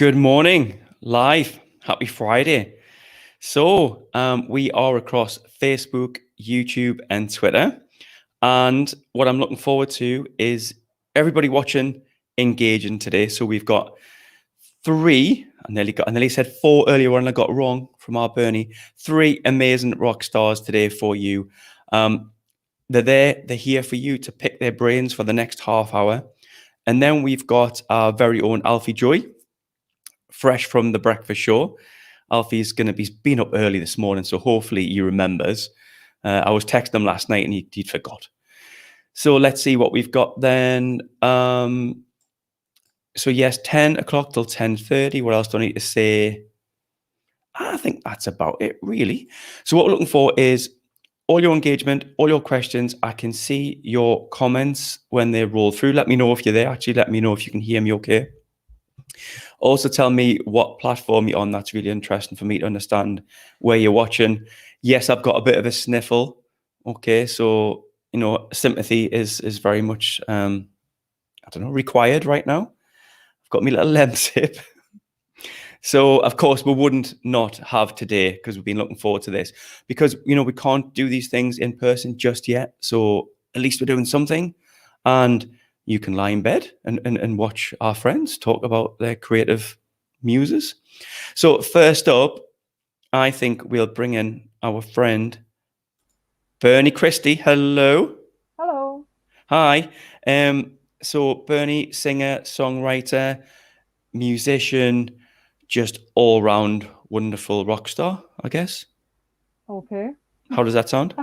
Good morning, live. Happy Friday. So, we are across Facebook, YouTube, and Twitter. And what I'm looking forward to is everybody watching, engaging today. So we've got I nearly said four earlier on, I got wrong from our Bernie. Three amazing rock stars today for you. They're here for you to pick their brains for the next half hour. And then we've got our very own Alfie Joy, fresh from the breakfast show. Alfie's going to be been up early this morning, so hopefully he remembers. I was texting him last night and he'd forgot. So let's see what we've got then. So yes, 10 o'clock till 10:30. What else do I need to say? I think that's about it, really. So what we're looking for is all your engagement, all your questions. I can see your comments when they roll through. Let me know if you're there. Actually, let me know if you can hear me okay. Also tell me what platform you're on. That's really interesting for me to understand where you're watching. Yes, I've got a bit of a sniffle. Okay, so, sympathy is very much, required right now. I've got my little lemsip. So, of course, we wouldn't not have today because we've been looking forward to this because, we can't do these things in person just yet. So at least we're doing something. And you can lie in bed and watch our friends talk about their creative muses. So first up, I think we'll bring in our friend, Bernie Christie. Hello. Hello. Hi. So Bernie, singer, songwriter, musician, just all-round wonderful rock star, I guess. Okay. How does that sound?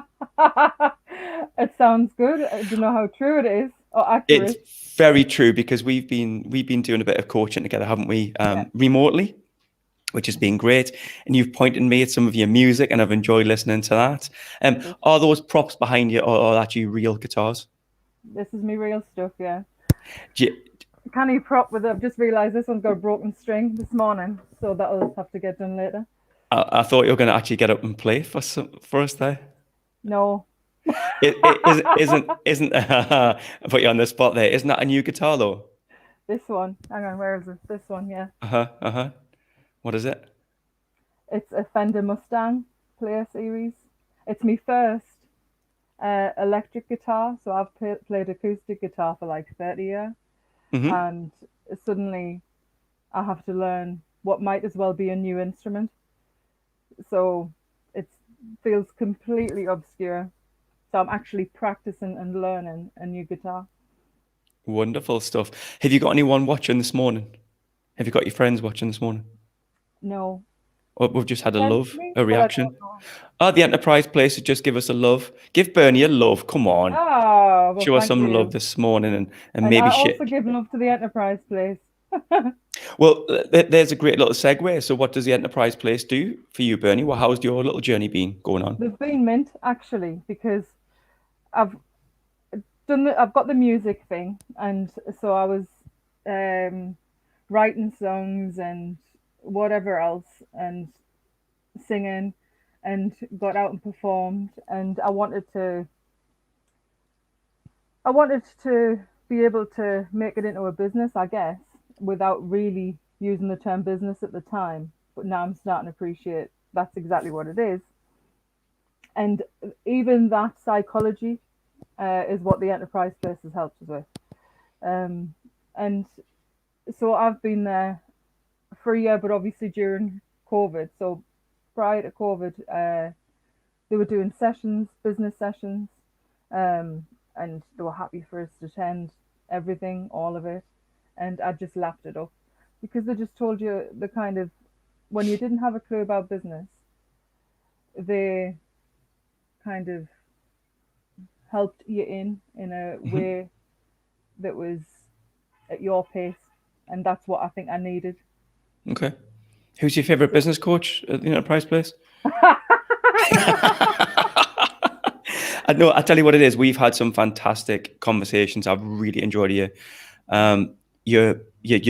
It sounds good. I don't know how true it is or It's accurate. very true because we've been doing a bit of coaching together, haven't we? Yeah. Remotely, which has been great. And you've pointed me at some of your music, and I've enjoyed listening to that. Are those props behind you, or actually real guitars? This is me real stuff, yeah. Do you- Can you prop with it? I've just realised this one's got a broken string this morning, so that'll have to get done later. I thought you were going to actually get up and play for us there. No. Isn't I put you on the spot there? Isn't that a new guitar though? This one. Hang on, where is it? This one, yeah. Uh-huh. What is it? It's a Fender Mustang Player Series. It's my first electric guitar, so I've played acoustic guitar for like 30 years. Mm-hmm. And suddenly I have to learn what might as well be a new instrument. So it feels completely obscure. So I'm actually practicing and learning a new guitar. Wonderful stuff. Have you got anyone watching this morning? Have you got your friends watching this morning? No, Or we've just had a potentially, a but I reaction. don't know. The Enterprise place would just give us a love. Give Bernie a love. Come on. Ah, well, Show us thank some love you. this morning and And I maybe also shit. give love to the Enterprise place. Well, there's a great little segue. So what does the Enterprise place do for you, Bernie? Well, how's your little journey been going on? They've been mint actually because I've I've got the music thing, and so I was um, writing songs and whatever else, and singing, and got out and performed, and I wanted to be able to make it into a business, I guess, without really using the term business at the time. But now I'm starting to appreciate that's exactly what it is. And even that psychology is what the enterprise place has helped us with. Um, and so I've been there for a year, but obviously during COVID. So prior to COVID, they were doing sessions, business sessions, and they were happy for us to attend everything, all of it. And I just lapped it up because they just told you the kind of, when you didn't have a clue about business, they kind of helped you in a Hmm. way that was at your pace. And that's what I think I needed. Okay. Who's your favorite So, business coach at the Enterprise place? I know. I tell you what it is. We've had some fantastic conversations. I've really enjoyed um, your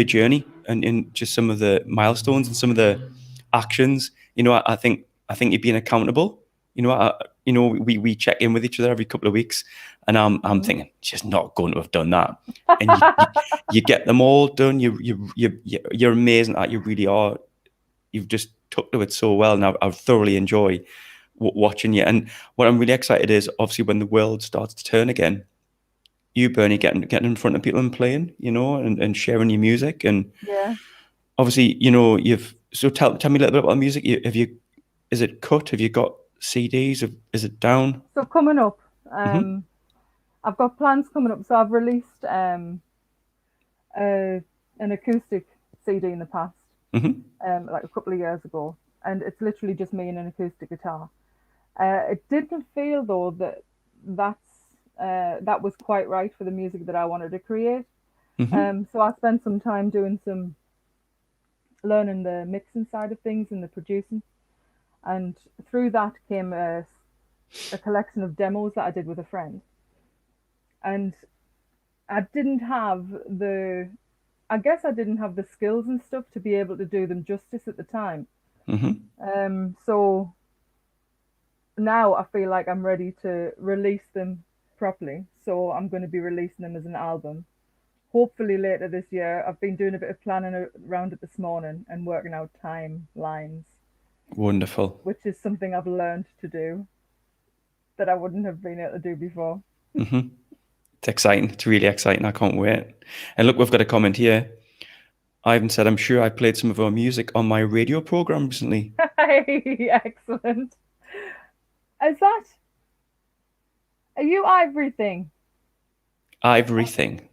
journey and just some of the milestones and some of the actions. I think you've been accountable. we check in with each other every couple of weeks, and I'm thinking she's not going to have done that, and you get them all done. You're amazing at. You really are. You've just took to it so well, and I thoroughly enjoy watching you. And what I'm really excited is obviously when the world starts to turn again, you, Bernie, getting in front of people and playing, and sharing your music. And Yeah. obviously, you've so tell me a little bit about the music. Is it cut? Have you got CDs? Is it down? So coming up, Mm-hmm. I've got plans coming up. So I've released an acoustic CD in the past, Mm-hmm. like a couple of years ago, and it's literally just me and an acoustic guitar. It didn't feel though that was quite right for the music that I wanted to create. Mm-hmm. So I spent some time doing some learning the mixing side of things and the producing, and through that came a collection of demos that I did with a friend. And I didn't have the, I guess I didn't have the skills and stuff to be able to do them justice at the time. Mm-hmm. So now I feel like I'm ready to release them properly. So I'm going to be releasing them as an album. Hopefully later this year. I've been doing a bit of planning around it this morning and working out timelines, Wonderful. which is something I've learned to do that I wouldn't have been able to do before. Mm-hmm. It's exciting. It's really exciting. I can't wait. And look, we've got a comment here. Ivan said, "I'm sure I played some of our music on my radio program recently." Excellent. Is that, are you Ivory Thing? Ivory thing.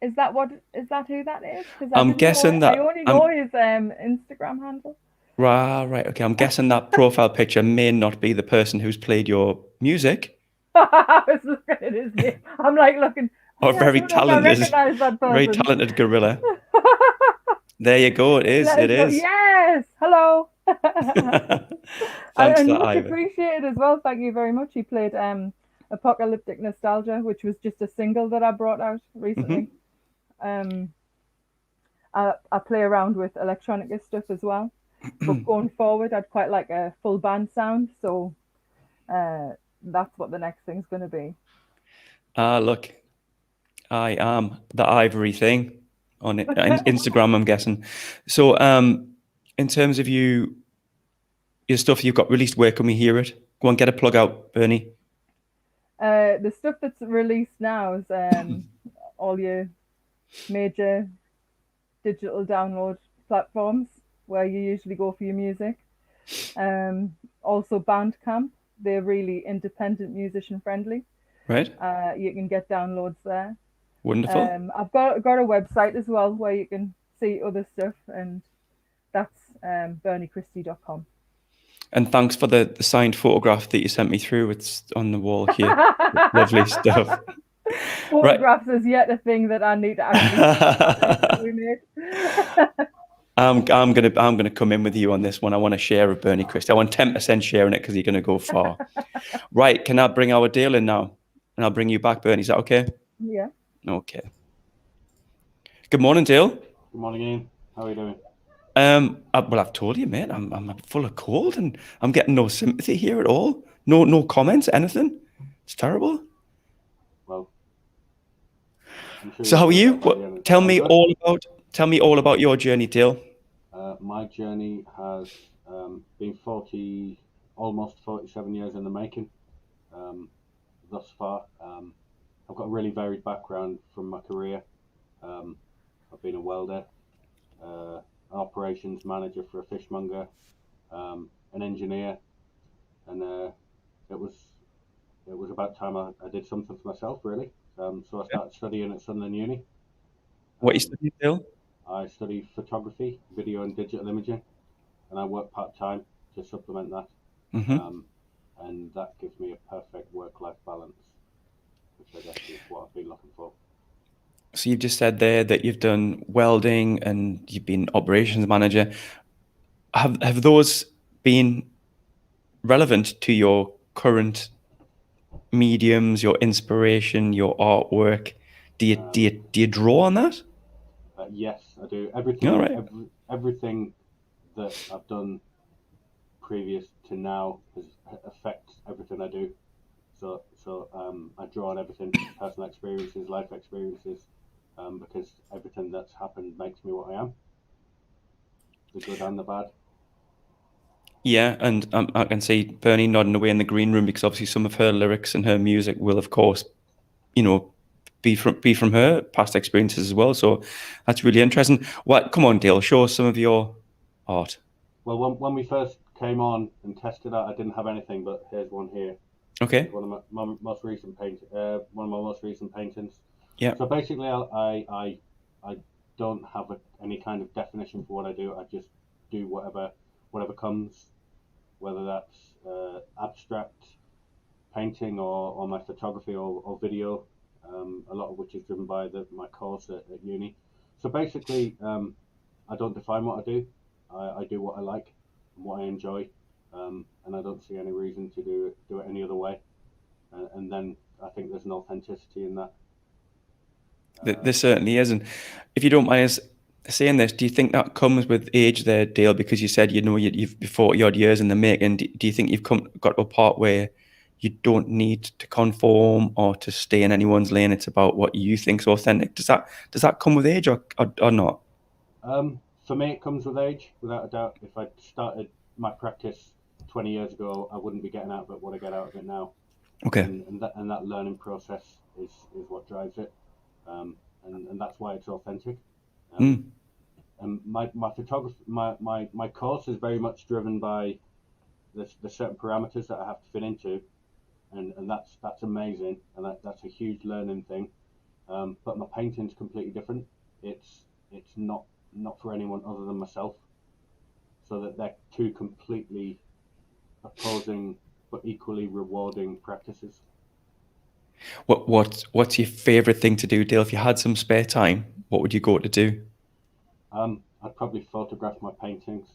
Is that what, is that who that is? Because I I'm didn't know, guessing I that only know his Instagram handle. right. Okay, I'm guessing that profile picture may not be the person who's played your music, I was looking at his name. I'm like looking, or I don't know if I recognize that very person. talented gorilla. There you go. It is. It is. Yes, hello. Thanks for And that, much Ivy. appreciated as well. Thank you very much. He played Apocalyptic Nostalgia, which was just a single that I brought out recently. Hmm. I play around with electronic stuff as well, but going forward, I'd quite like a full band sound. So that's what the next thing's going to be. Look, I am the Ivory thing on Instagram, I'm guessing. So, in terms of your stuff you've got released, where can we hear it? Go on, get a plug out, Bernie. The stuff that's released now is all your major digital download platforms where you usually go for your music. Also Bandcamp, they're really independent musician friendly. Right? You can get downloads there. Wonderful. I've got a website as well where you can see other stuff, and that's berniechristie.com. And thanks for the signed photograph that you sent me through. It's on the wall here. Lovely stuff. Photographs is yet a thing that I need to actually make. I'm gonna come in with you on this one. I want to share a Bernie Christie. I want 10% sharing it because you're gonna go far. Right? Can I bring our deal in now? And I'll bring you back, Bernie. Is that okay? Yeah. Okay. Good morning, Dale. Good morning, Ian. How are you doing? Well, I've told you, mate. I'm full of cold, and I'm getting no sympathy here at all. No comments, anything. It's terrible. Well, so how are you? Tell me all about your journey, Dale. My journey has been almost 47 years in the making. Thus far, I've got a really varied background from my career. I've been a welder, an operations manager for a fishmonger, an engineer, and it was about time I did something for myself, really. So I started studying at Sunderland Uni. What you studying, Dale? I study photography, video and digital imaging, and I work part-time to supplement that. Mm-hmm. And that gives me a perfect work-life balance, which I guess is what I've been looking for. So you've just said there that you've done welding and you've been operations manager. Have those been relevant to your current mediums, your inspiration, your artwork? Do you draw on that? Yes, I do. All right. Everything that I've done previous to now affects everything I do. So I draw on everything, personal experiences, life experiences, because everything that's happened makes me what I am, the good and the bad. Yeah, and I can see Bernie nodding away in the green room, because obviously some of her lyrics and her music will, of course, be from her past experiences as well. So that's really interesting. What? Come on, Dale, show us some of your art. Well, when we first came on and tested out, I didn't have anything, but here's one here. Okay. It's one of my most recent paintings. Yeah. So basically, I don't have any kind of definition for what I do. I just do whatever comes, whether that's abstract painting or my photography or video, a lot of which is driven by my course at uni. So basically, I don't define what I do. I do what I like and what I enjoy, and I don't see any reason to do it any other way. And then I think there's an authenticity in that. There certainly is. And if you don't mind us saying this, do you think that comes with age there, Dale? Because you said, you've been 40 odd years in the making. Do you think you've got to a part where you don't need to conform or to stay in anyone's lane? It's about what you think's authentic. Does that come with age or not? For me, it comes with age, without a doubt. If I started my practice 20 years ago, I wouldn't be getting out of it what I get out of it now. Okay. And that learning process is what drives it, and that's why it's authentic. And my photography, my course is very much driven by the certain parameters that I have to fit into, and that's amazing, and that's a huge learning thing. But my painting's completely different. It's not for anyone other than myself. So that they're two completely opposing but equally rewarding practices. What's your favorite thing to do, Dale? If you had some spare time, what would you go to do? I'd probably photograph my paintings.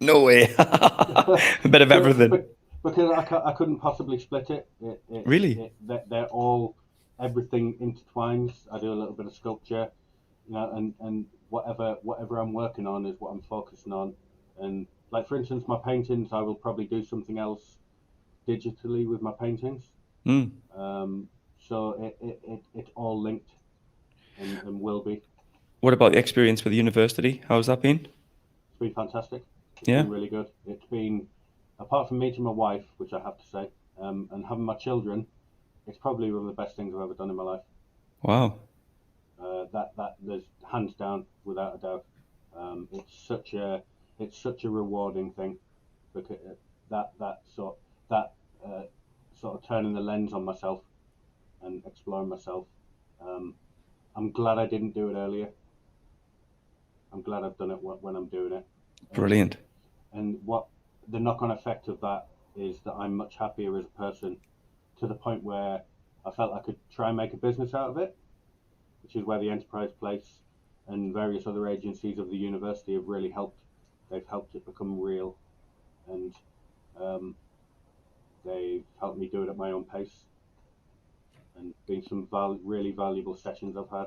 No way. A bit of everything. Because I couldn't possibly split it. Really? They're all, everything intertwines. I do a little bit of sculpture, and whatever I'm working on is what I'm focusing on. And like, for instance, my paintings, I will probably do something else digitally with my paintings. So it's all linked and will be. What about the experience with the university? How's that been? It's been fantastic. It's Yeah. been really good. It's been, apart from meeting my wife, which I have to say, and having my children, it's probably one of the best things I've ever done in my life. Wow. That there's hands down, without a doubt. It's such a rewarding thing, because that sort of turning the lens on myself and exploring myself. I'm glad I didn't do it earlier. I'm glad I've done it when I'm doing it. Brilliant. And what the knock-on effect of that is that I'm much happier as a person, to the point where I felt I could try and make a business out of it, which is where the Enterprise Place and various other agencies of the university have really helped. They've helped it become real, and they've helped me do it at my own pace, and been some really valuable sessions I've had.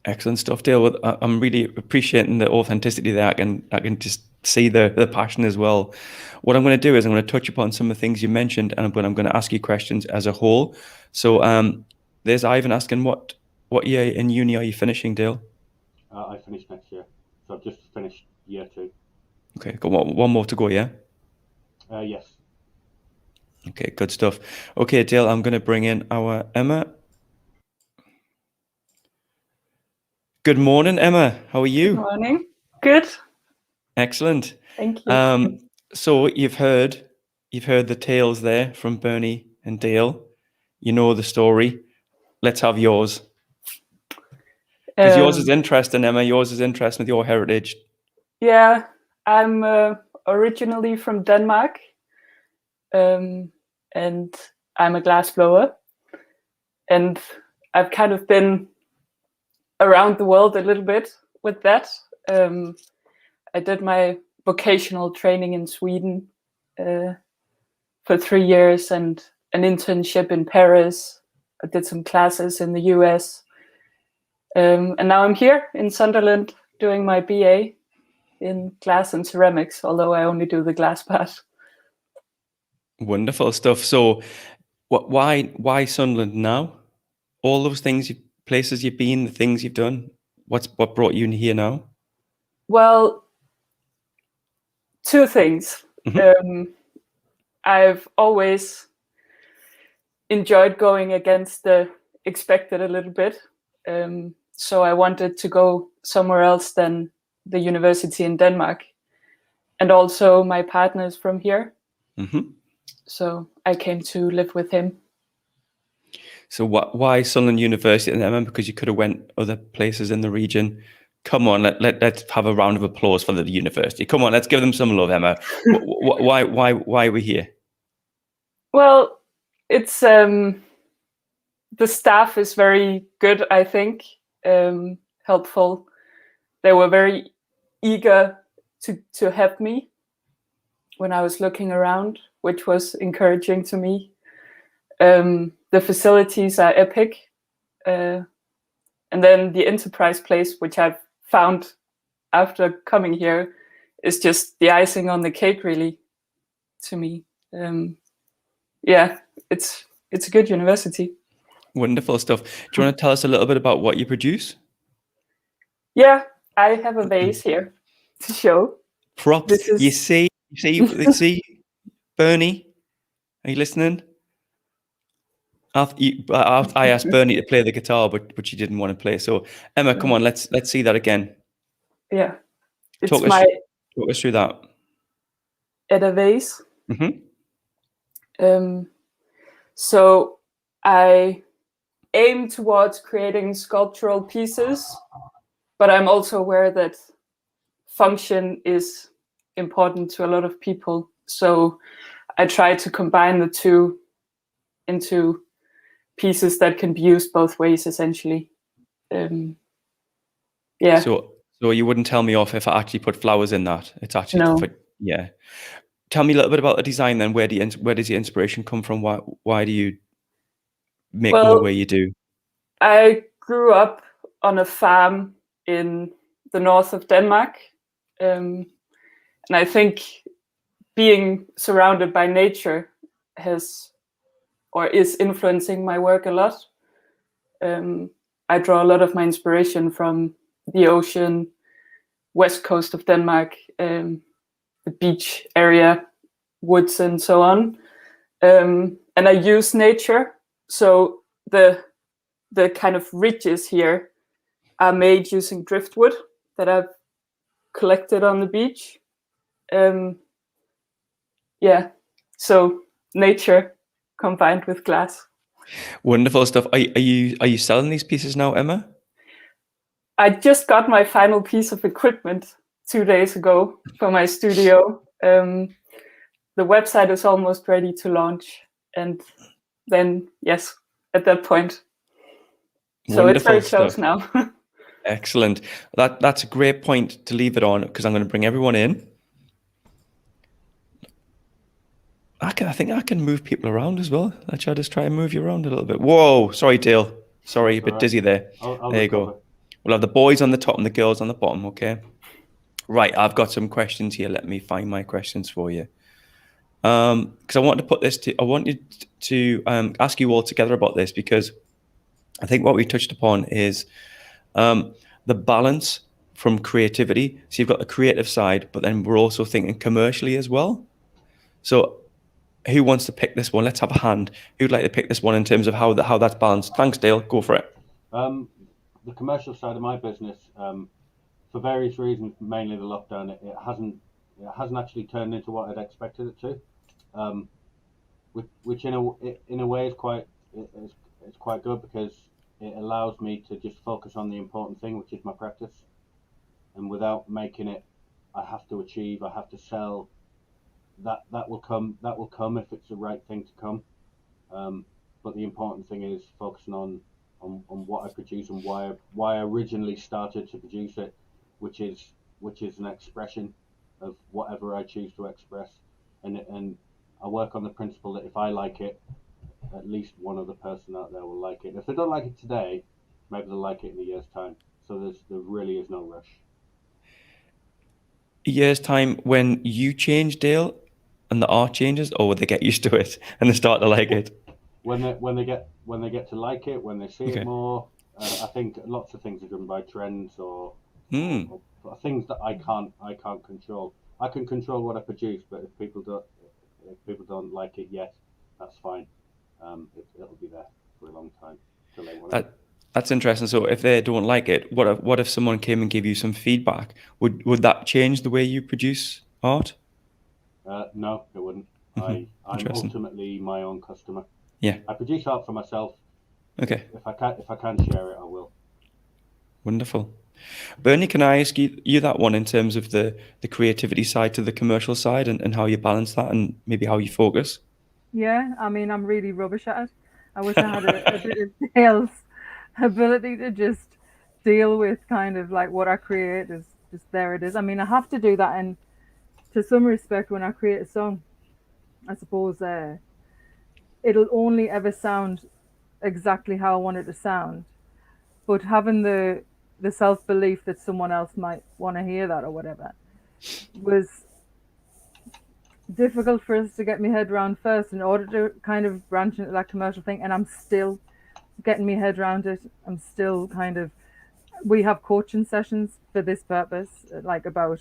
Excellent stuff, Dale. I'm really appreciating the authenticity there. I can just see the passion as well. What I'm going to do is I'm going to touch upon some of the things you mentioned, and I'm going to ask you questions as a whole. So there's Ivan asking, what year in uni are you finishing, Dale? I finish next year, so I've just finished year 2. Okay, got one more to go, yeah? Yes. Okay, good stuff. Okay, Dale, I'm going to bring in our Emma. Good morning, Emma. How are you? Good morning. Good. Excellent. Thank you. So you've heard the tales there from Bernie and Dale. You know the story. Let's have yours. Because yours is interesting, Emma. Yours is interesting with your heritage. Yeah, I'm originally from Denmark, and I'm a glassblower. And I've kind of been around the world a little bit with that. I did my vocational training in Sweden for 3 years, and an internship in Paris. I did some classes in the US. And now I'm here in Sunderland doing my BA. in glass and ceramics, although I only do the glass part. Wonderful stuff. So, why Sunderland now? All those things, places you've been, the things you've done. What brought you in here now? Well, two things. I've always enjoyed going against the expected a little bit. So I wanted to go somewhere else than the university in Denmark. And also my partner is from here. So I came to live with him. So why Sunderland University? And I remember because you could have went other places in the region. Come on, let's have a round of applause for the university. Come on, let's give them some love, Emma. Why are we here? Well, it's the staff is very good, I think, helpful. They were very eager to help me when I was looking around, which was encouraging to me. The facilities are epic. And then the enterprise place, which I've found after coming here, is just the icing on the cake, really, to me. Yeah, it's a good university. Wonderful stuff. Do you want to tell us a little bit about what you produce? Yeah, I have a vase here to show. Props. You see, Bernie, are you listening? I asked Bernie to play the guitar, but she didn't want to play. So Emma, come on, let's see that again. Yeah, it's talk us through that. Vase. So I aim towards creating sculptural pieces, but I'm also aware that function is important to a lot of people. So I try to combine the two into pieces that can be used both ways, essentially. Yeah. So you wouldn't tell me off if I actually put flowers in that? It's actually no. Yeah. Tell me a little bit about the design then. Where does the inspiration come from? Why do you make them the way you do? I grew up on a farm in the north of Denmark, and I think being surrounded by nature is influencing my work a lot. I draw a lot of my inspiration from the ocean, west coast of Denmark, the beach area, woods, and so on. And I use nature. So the kind of ridges here are made using driftwood that I've collected on the beach. Yeah, so nature combined with glass. Wonderful stuff. Are you selling these pieces now, Emma? I just got my final piece of equipment 2 days ago for my studio. The website is almost ready to launch, and then yes, at that point. So it's very close now. Excellent. That's a great point to leave it on, because I'm going to bring everyone in. I think I can move people around as well. Let's just try and move you around a little bit. Whoa, sorry, Dale. Sorry, a bit dizzy there. There you go. We'll have the boys on the top and the girls on the bottom, okay? Right, I've got some questions here. Let me find my questions for you. Because I wanted to put this I wanted to ask you all together about this, because I think what we touched upon is the balance from creativity. So you've got the creative side, but then we're also thinking commercially as well. So who wants to pick this one? Let's have a hand. Who'd like to pick this one in terms of how that's balanced? Thanks, Dale. Go for it. The commercial side of my business, for various reasons, mainly the lockdown, it hasn't actually turned into what I'd expected it to. Which in a way is quite good, because it allows me to just focus on the important thing, which is my practice, and without making it, I have to achieve, I have to sell. That will come if it's the right thing to come. But the important thing is focusing on what I produce and why I originally started to produce it, which is an expression of whatever I choose to express, and I work on the principle that if I like it, at least one other person out there will like it. If they don't like it today, maybe they'll like it in a year's time. So there really is no rush. a year's time when you change, Dale, and the art changes, or will they get used to it and they start to like it? When they get to like it, when they see Okay. it more. I think lots of things are driven by trends or Hmm. things that I can't control. I can control what I produce, but if people don't like it yet, that's fine. It'll be there for a long time till they want it. That's interesting. So if they don't like it, what if someone came and gave you some feedback? Would that change the way you produce art? No, it wouldn't. I'm Interesting. ultimately my own customer. Yeah. I produce art for myself. Okay. If I can share it, I will. Wonderful. Bernie, can I ask you that one in terms of the creativity side to the commercial side and how you balance that and maybe how you focus? Yeah, I mean, I'm really rubbish at it. I wish I had a bit of Dale's ability to just deal with kind of like what I create is just there it is. I mean, I have to do that, and to some respect, when I create a song, I suppose it'll only ever sound exactly how I want it to sound. But having the self belief that someone else might want to hear that or whatever was difficult for us to get my head around first in order to kind of branch into that commercial thing. And I'm still getting my head around it. I'm still kind of, we have coaching sessions for this purpose, like about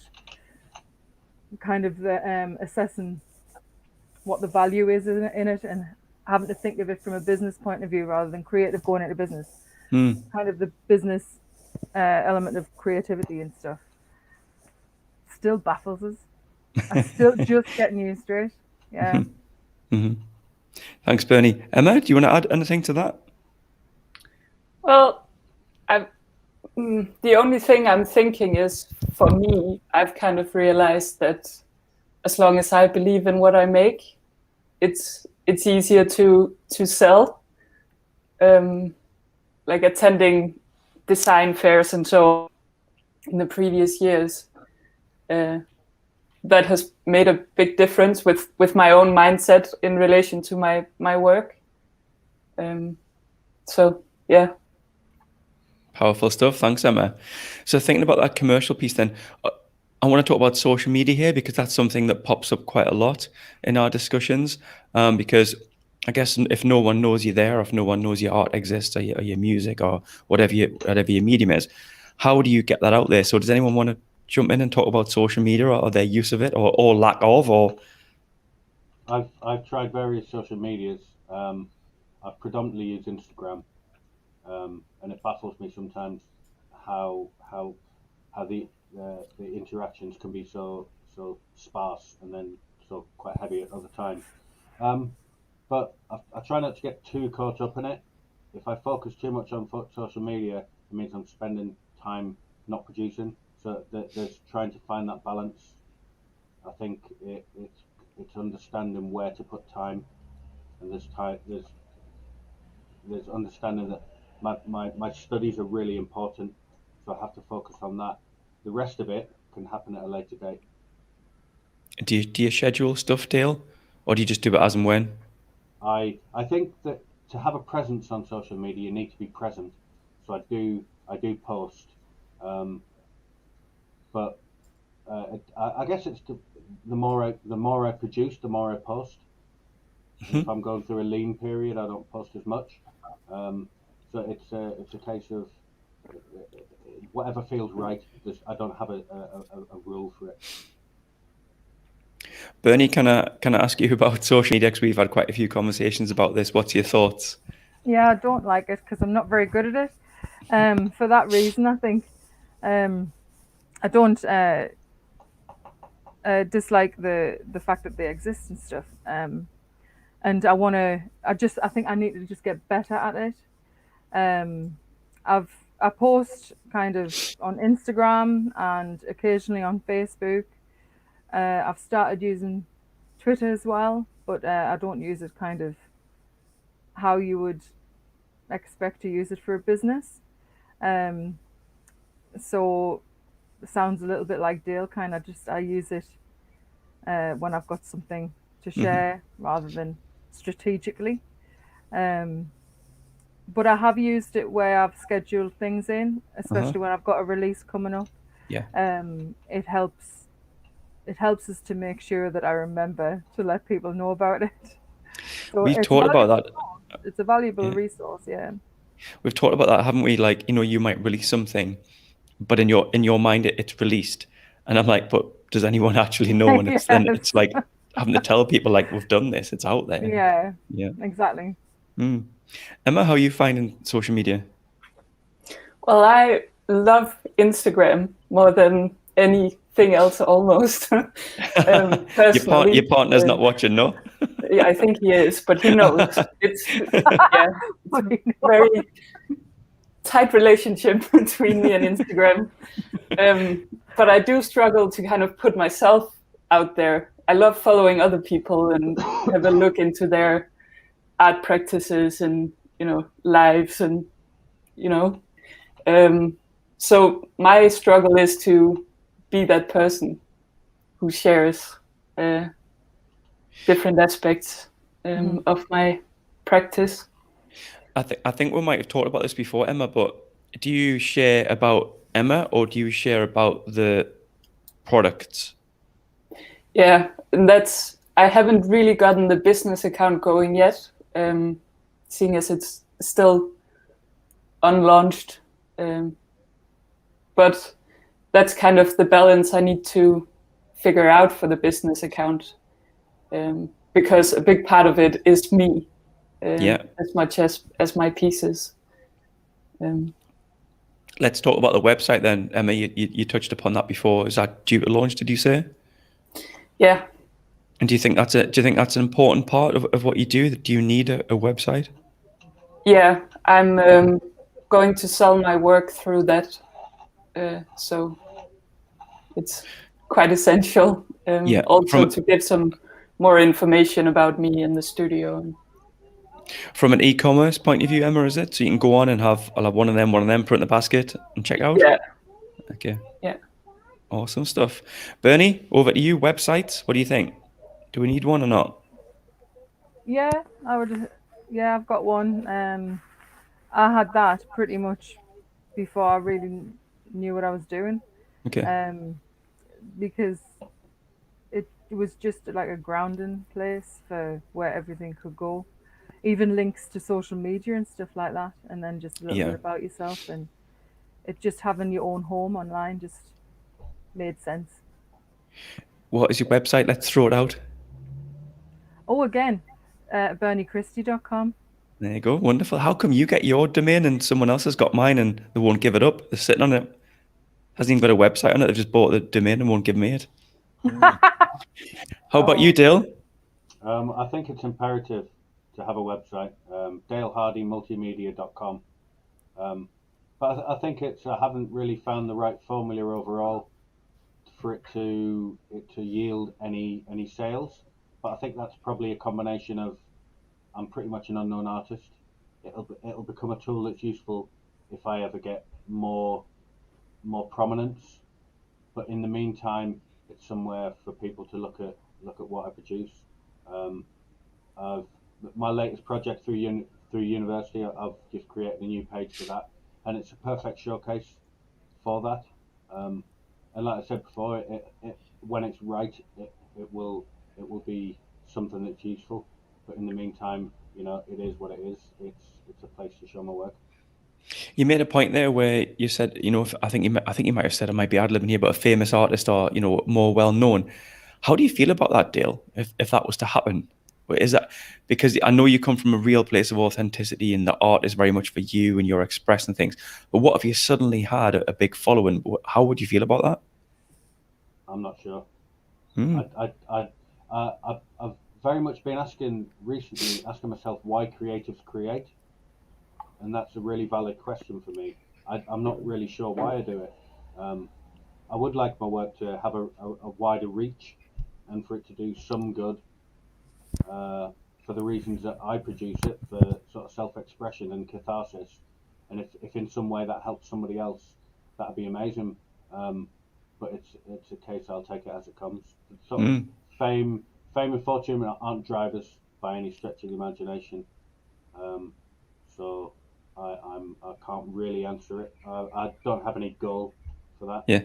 kind of the assessing what the value is in it and having to think of it from a business point of view rather than creative going into business. Kind of the business element of creativity and stuff still baffles us. I'm still just getting used to it. Yeah. Thanks, Bernie. Emma, do you want to add anything to that? Well, the only thing I'm thinking is, for me, I've kind of realized that as long as I believe in what I make, it's easier to sell. Like attending design fairs and so on in the previous years, that has made a big difference with my own mindset in relation to my work. So yeah. Powerful stuff. Thanks, Emma. So thinking about that commercial piece then, I want to talk about social media here because that's something that pops up quite a lot in our discussions. Because I guess if no one knows you there, or if no one knows your art exists or your music or whatever your medium is, how do you get that out there? So does anyone want to jump in and talk about social media or their use of it or lack of? Or I've tried various social medias. I've predominantly used Instagram, and it baffles me sometimes how the interactions can be so sparse and then so quite heavy at other times. But I try not to get too caught up in it. If I focus too much on social media, it means I'm spending time not producing. So there's trying to find that balance. I think it's understanding where to put time, and there's understanding that my studies are really important, so I have to focus on that. The rest of it can happen at a later date. do you schedule stuff, Dale, or do you just do it as and when? I think that to have a presence on social media, you need to be present. So I do post, but I guess it's the more I produce, the more I post. And if I'm going through a lean period, I don't post as much. So it's a case of whatever feels right. I don't have a rule for it. Bernie, can I ask you about social media? Because we've had quite a few conversations about this. What's your thoughts? Yeah, I don't like it because I'm not very good at it. For that reason, I think I don't dislike the fact that they exist and stuff. And I think I need to just get better at it. I post kind of on Instagram and occasionally on Facebook. I've started using Twitter as well, but I don't use it kind of how you would expect to use it for a business. So it sounds a little bit like Dale, kind of just I use it when I've got something to share rather than strategically. But I have used it where I've scheduled things in, especially when I've got a release coming up. Yeah. It helps it helps us to make sure that I remember to let people know about it. So We've it's talked about that. it's a valuable Yeah. resource, yeah. We've talked about that, haven't we? Like, you might release something, but in your mind it's released, and I'm like, but does anyone actually know? And Yes. it's like having to tell people like we've done this, it's out there. Yeah, Yeah. exactly. Emma, how are you finding social media? Well, I love Instagram more than anything else almost. Personally, Your partner's not watching, no? yeah, I think he is, but he knows. It's yeah, it's a You know. very tight relationship between me and Instagram. But I do struggle to kind of put myself out there. I love following other people and have a look into their art practices and lives and you know. So my struggle is to be that person who shares different aspects of my practice. I think we might have talked about this before, Emma, but do you share about Emma or do you share about the products? Yeah, and I haven't really gotten the business account going yet, seeing as it's still unlaunched. But that's kind of the balance I need to figure out for the business account, because a big part of it is me, Yeah. as much as my pieces. Let's talk about the website then, Emma. You touched upon that before. Is that due to launch, did you say? Yeah. And do you think that's an important part of what you do? Do you need a website? Yeah, I'm going to sell my work through that, so it's quite essential. Yeah. Also to give some more information about me in the studio. From an e-commerce point of view, Emma, is it? So you can go on and I'll have one of them, put in the basket and check out? Yeah. Okay. Yeah. Awesome stuff. Bernie, over to you. Websites, what do you think? Do we need one or not? Yeah, yeah, I've got one. I had that pretty much before I really knew what I was doing. Okay. Because it was just like a grounding place for where everything could go. Even links to social media and stuff like that, and then just a little Yeah. bit about yourself, and it just having your own home online just made sense. What is your website? Let's throw it out. Oh, again, BernieChristie.com. There you go. Wonderful. How come you get your domain and someone else has got mine and they won't give it up? They're sitting on it. Hasn't even got a website on it. They've just bought the domain and won't give me it. How about you, Dale? I think it's imperative to have a website, dalehardymultimedia.com. But I think I haven't really found the right formula overall for it to yield any sales. But I think that's probably a combination of I'm pretty much an unknown artist. It'll become a tool that's useful if I ever get more prominence. But in the meantime, it's somewhere for people to look at what I produce. My latest project through university, I've just created a new page for that, and it's a perfect showcase for that. And like I said before, when it's right, it will be something that's useful. But in the meantime, it is what it is. It's a place to show my work. You made a point there where you said, I think you might have said, I might be ad-libbing here, but a famous artist or, more well-known. How do you feel about that, Dale, if that was to happen? Is that because I know you come from a real place of authenticity and the art is very much for you and you're expressing things. But what if you suddenly had a big following? How would you feel about that? I'm not sure. I've very much been asking myself why creatives create, and that's a really valid question for me. I'm not really sure why I do it. I would like my work to have a wider reach and for it to do some good for the reasons that I produce it, for sort of self-expression and catharsis. And if in some way that helps somebody else, that'd be amazing. But it's a case I'll take it as it comes. Sort of fame and fortune aren't drivers by any stretch of the imagination. So I can't really answer it. I don't have any goal for that. Yeah.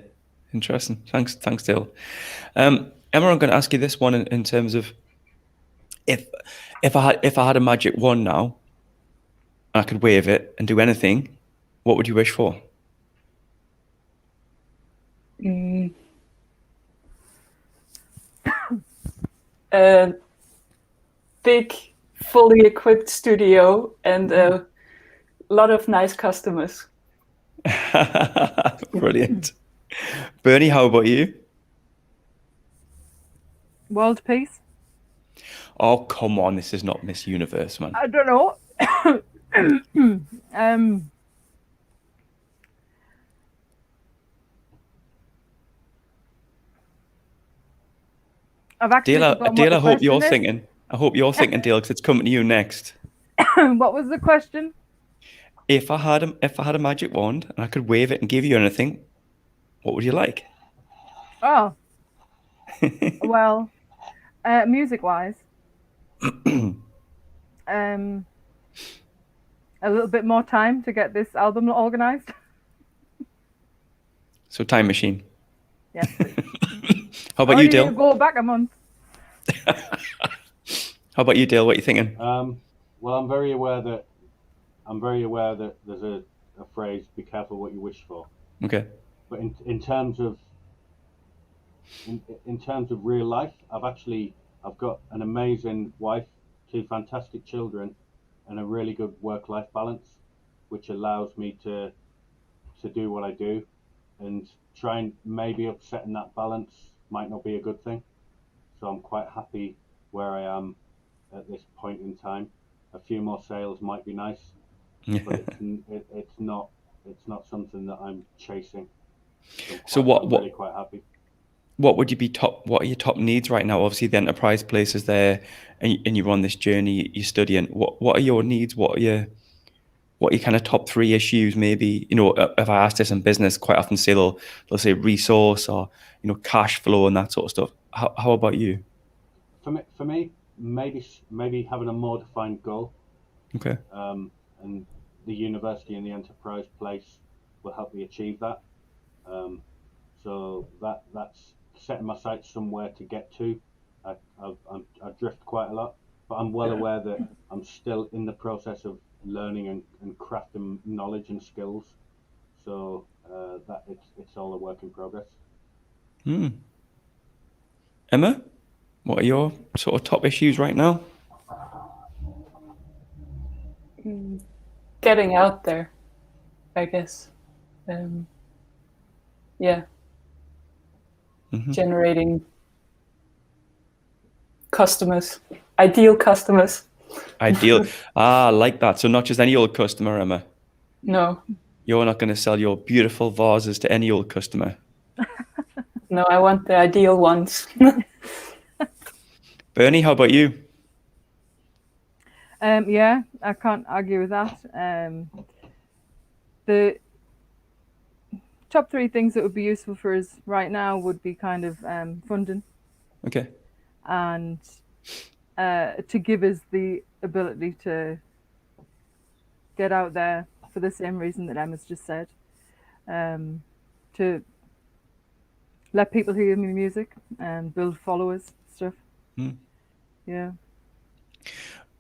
Interesting. Thanks, Dale. Emma, I'm going to ask you this one in terms of if I had a magic wand now, I could wave it and do anything. What would you wish for? A big, fully equipped studio and a lot of nice customers. Brilliant. Bernie, how about you? World peace? Oh, come on. This is not Miss Universe, man. I don't know. I've actually forgotten Dale, what I the hope you're question is. thinking. I hope you're thinking, Dale, because it's coming to you next. What was the question? If I had a magic wand and I could wave it and give you anything, what would you like? Oh, well, music-wise, a little bit more time to get this album organized. So time machine. Yeah. How about you, Dale? Go back a month. How about you, Dale? What are you thinking? Well, I'm very aware that there's a phrase, be careful what you wish for. Okay. But in terms of real life, I've got an amazing wife, 2 fantastic children, and a really good work-life balance, which allows me to do what I do, and trying maybe upsetting that balance might not be a good thing. So I'm quite happy where I am at this point in time. A few more sales might be nice, but it's not something that I'm chasing. So I'm really quite happy. What would you be what are your top needs right now? Obviously the enterprise place is there and you're on this journey, you're studying. What are your needs? What are your kind of top 3 issues maybe? You know, if I ask this in business, quite often say they'll say resource or, you know, cash flow and that sort of stuff. How about you? For me, maybe having a more defined goal. Okay. And the university and the enterprise place will help me achieve that. So that's setting my sights somewhere to get to. I drift quite a lot, but I'm well aware that I'm still in the process of learning and crafting knowledge and skills. So that it's all a work in progress. Emma, what are your sort of top issues right now? Getting out there, I guess. Yeah. Generating customers, ideal customers. Ideal. I like that. So not just any old customer, Emma. No. You're not going to sell your beautiful vases to any old customer. No, I want the ideal ones. Bernie, how about you? Yeah, I can't argue with that. The top 3 things that would be useful for us right now would be kind of funding. Okay. And to give us the ability to get out there for the same reason that Emma's just said, to let people hear my music and build followers, stuff. Yeah.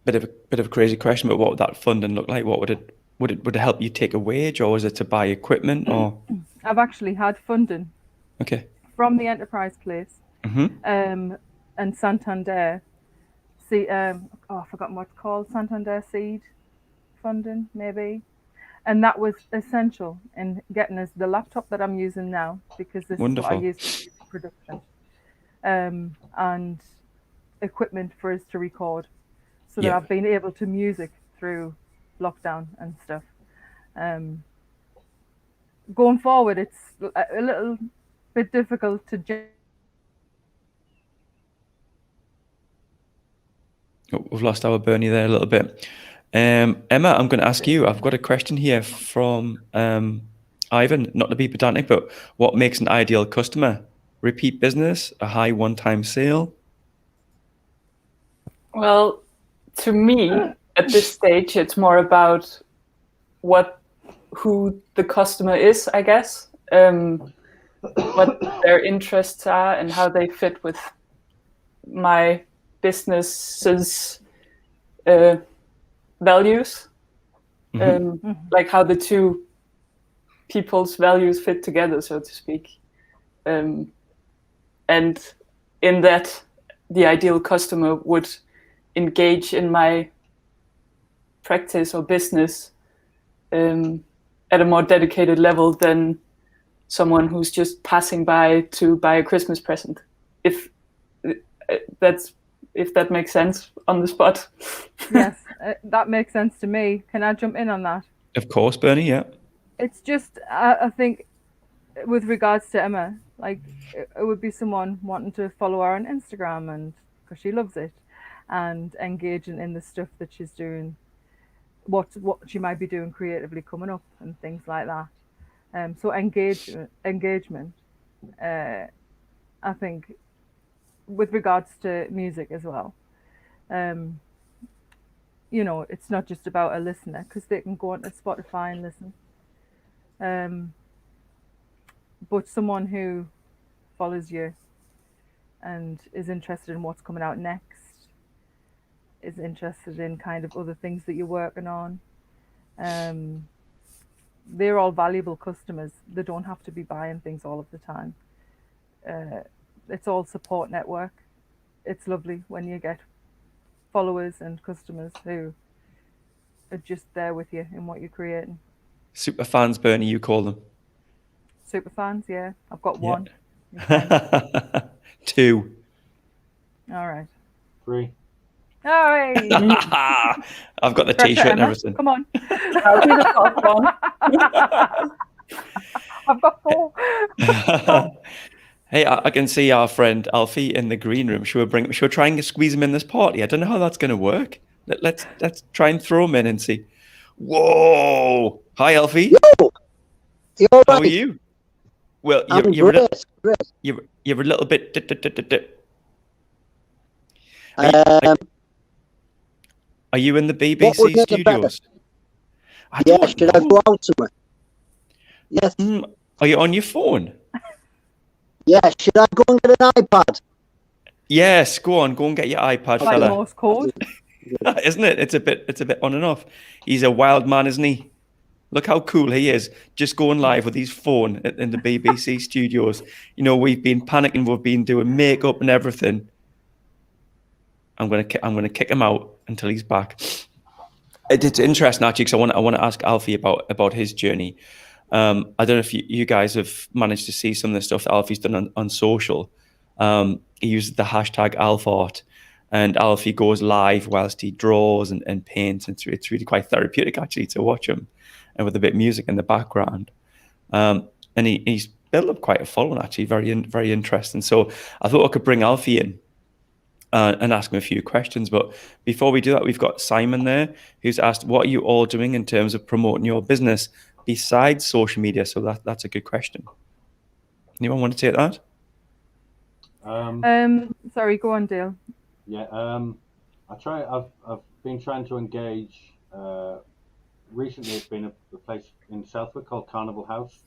Bit of a crazy question, but what would that funding look like? What would it help you take a wage, or is it to buy equipment? Or I've actually had funding. Okay. From the enterprise place. And Santander. I've forgotten what it's called. Santander seed funding, maybe. And that was essential in getting us the laptop that I'm using now, because this is what I use for production. And equipment for us to record, so that I've been able to music through lockdown and stuff. Going forward, it's a little bit difficult to We've lost our Bernie there a little bit. Emma, I'm going to ask you. I've got a question here from Ivan, not to be pedantic, but what makes an ideal customer? Repeat business, a high one-time sale? Well, to me, at this stage, it's more about who the customer is, I guess. what their interests are and how they fit with my business's values, like how the two people's values fit together, so to speak. And in that, the ideal customer would engage in my practice or business at a more dedicated level than someone who's just passing by to buy a Christmas present. If that makes sense on the spot. Yes, that makes sense to me. Can I jump in on that? Of course, Bernie. Yeah. It's just, I think, with regards to Emma, like it would be someone wanting to follow her on Instagram, and because she loves it, and engaging in the stuff that she's doing, what she might be doing creatively coming up, and things like that. So engagement. I think, with regards to music as well. You know, it's not just about a listener, because they can go onto Spotify and listen. But someone who follows you and is interested in what's coming out next, is interested in kind of other things that you're working on. They're all valuable customers. They don't have to be buying things all of the time. It's all support network. It's lovely when you get followers and customers who are just there with you in what you're creating. Super fans, Bernie, you call them. Super fans, yeah. I've got one. Yeah. 2. All right. 3. All right. I've got the Pressure, T-shirt and Emma. everything. Come on. I'll be the fourth one. I've got 4. Hey, I can see our friend Alfie in the green room. Should we try and squeeze him in this party? I don't know how that's going to work. Let's try and throw him in and see. Whoa! Hi, Alfie. Yo, you all How right? are you? Well, I'm you're great. you're a little bit. Are you in the What would BBC make it better? studios? I Yeah, don't should I know. go out somewhere? Yes. Are you on your phone? Yeah, should I go and get an iPad? Yes, go and get your iPad, Like fella. Morse code. Isn't it? It's a bit on and off. He's a wild man, isn't he? Look how cool he is, just going live with his phone in the BBC studios. You know, we've been panicking, we've been doing makeup and everything. I'm gonna kick him out until he's back. It's interesting actually, because I want to ask Alfie about his journey. I don't know if you guys have managed to see some of the stuff that Alfie's done on social. He uses the hashtag AlfArt, and Alfie goes live whilst he draws and paints. It's really quite therapeutic actually to watch him, and with a bit of music in the background. And he's built up quite a following actually, very interesting. So I thought I could bring Alfie in and ask him a few questions. But before we do that, we've got Simon there who's asked, what are you all doing in terms of promoting your business besides social media? So that's a good question. Anyone want to take that? Sorry, go on, Dale. Yeah, I've been trying to engage. Recently, it's been a place in Southwark called Carnival House,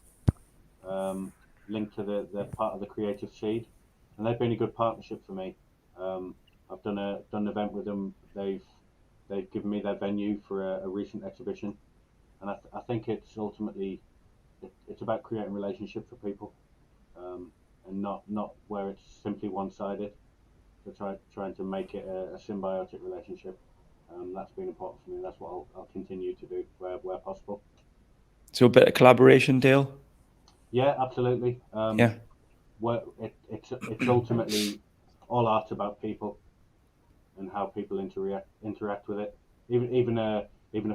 linked to the part of the Creative Seed, and they've been a good partnership for me. I've done an event with them. They've given me their venue for a recent exhibition, and I think it's ultimately it's about creating relationships with people, and not where it's simply one-sided. So trying to make it a symbiotic relationship. That's been important for me. That's what I'll continue to do where possible. So a bit of collaboration, Dale? Yeah, absolutely. Yeah. It's ultimately all art about people and how people interact with it. Even a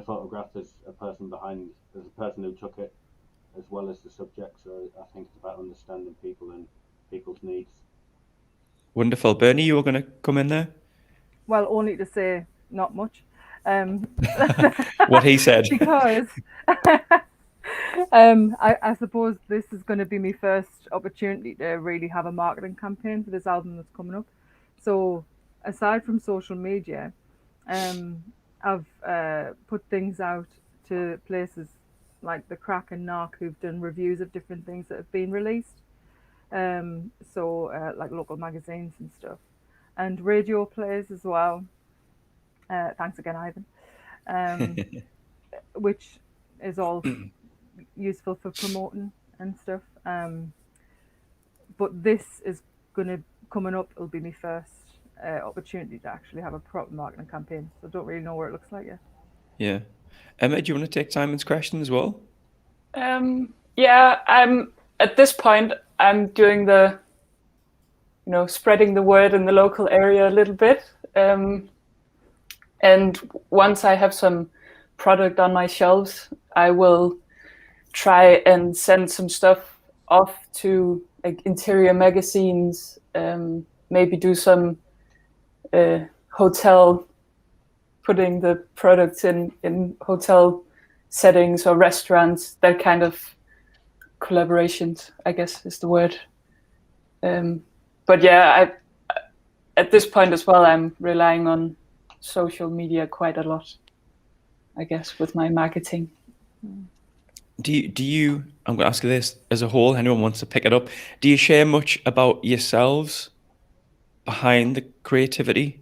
photograph, there's a person behind. There's a person who took it, as well as the subject. So I think it's about understanding people and people's needs. Wonderful. Bernie, you were going to come in there? Well, only to say not much. What he said. Because I suppose this is going to be my first opportunity to really have a marketing campaign for this album that's coming up. So aside from social media, I've put things out to places like The Crack and Narc, who've done reviews of different things that have been released. So like local magazines and stuff, and radio plays as well. Thanks again, Ivan. Which is all useful for promoting and stuff. But this is coming up. It'll be my first opportunity to actually have a proper marketing campaign. So I don't really know what it looks like yet. Yeah. Emma, do you want to take Simon's question as well? Yeah, I'm at this point. I'm doing the, spreading the word in the local area a little bit. And once I have some product on my shelves, I will try and send some stuff off to like interior magazines. Maybe do some hotel, putting the products in hotel settings or restaurants. That kind of collaborations, I guess, is the word. But yeah, at this point as well, I'm relying on social media quite a lot, I guess, with my marketing. Do you, I'm going to ask you this as a whole, anyone wants to pick it up, do you share much about yourselves behind the creativity?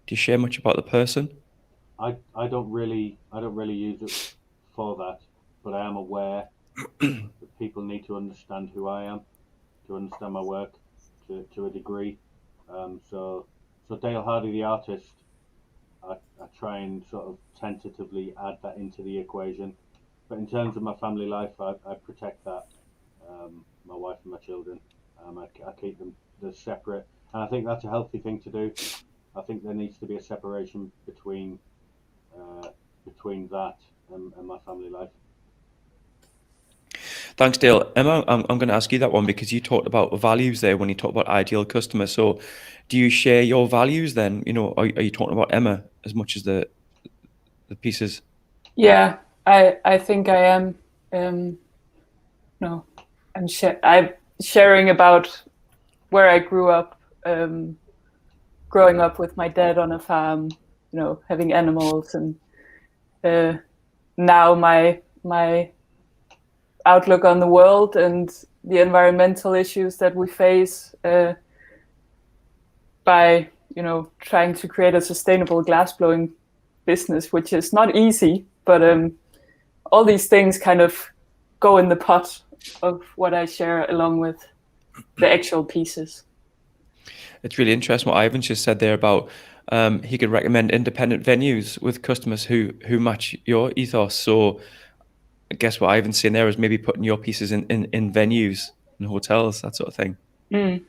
Do you share much about the person? I don't really use it for that, but I am aware that people need to understand who I am, to understand my work to a degree. So Dale Hardy, the artist, I try and sort of tentatively add that into the equation. But in terms of my family life, I protect that. My wife and my children, I keep them separate, and I think that's a healthy thing to do. I think there needs to be a separation between that and my family life. Thanks, Dale. Emma, I'm going to ask you that one because you talked about values there when you talked about ideal customer. So do you share your values then? Are you talking about Emma as much as the pieces? Yeah, I think I am. No, I'm sharing about where I grew up, growing up with my dad on a farm, having animals, and now my outlook on the world and the environmental issues that we face by trying to create a sustainable glassblowing business, which is not easy, but all these things kind of go in the pot of what I share along with the actual pieces. It's really interesting what Ivan just said there about he could recommend independent venues with customers who match your ethos. So I guess what Ivan's saying there is maybe putting your pieces in venues and hotels, that sort of thing. Mm.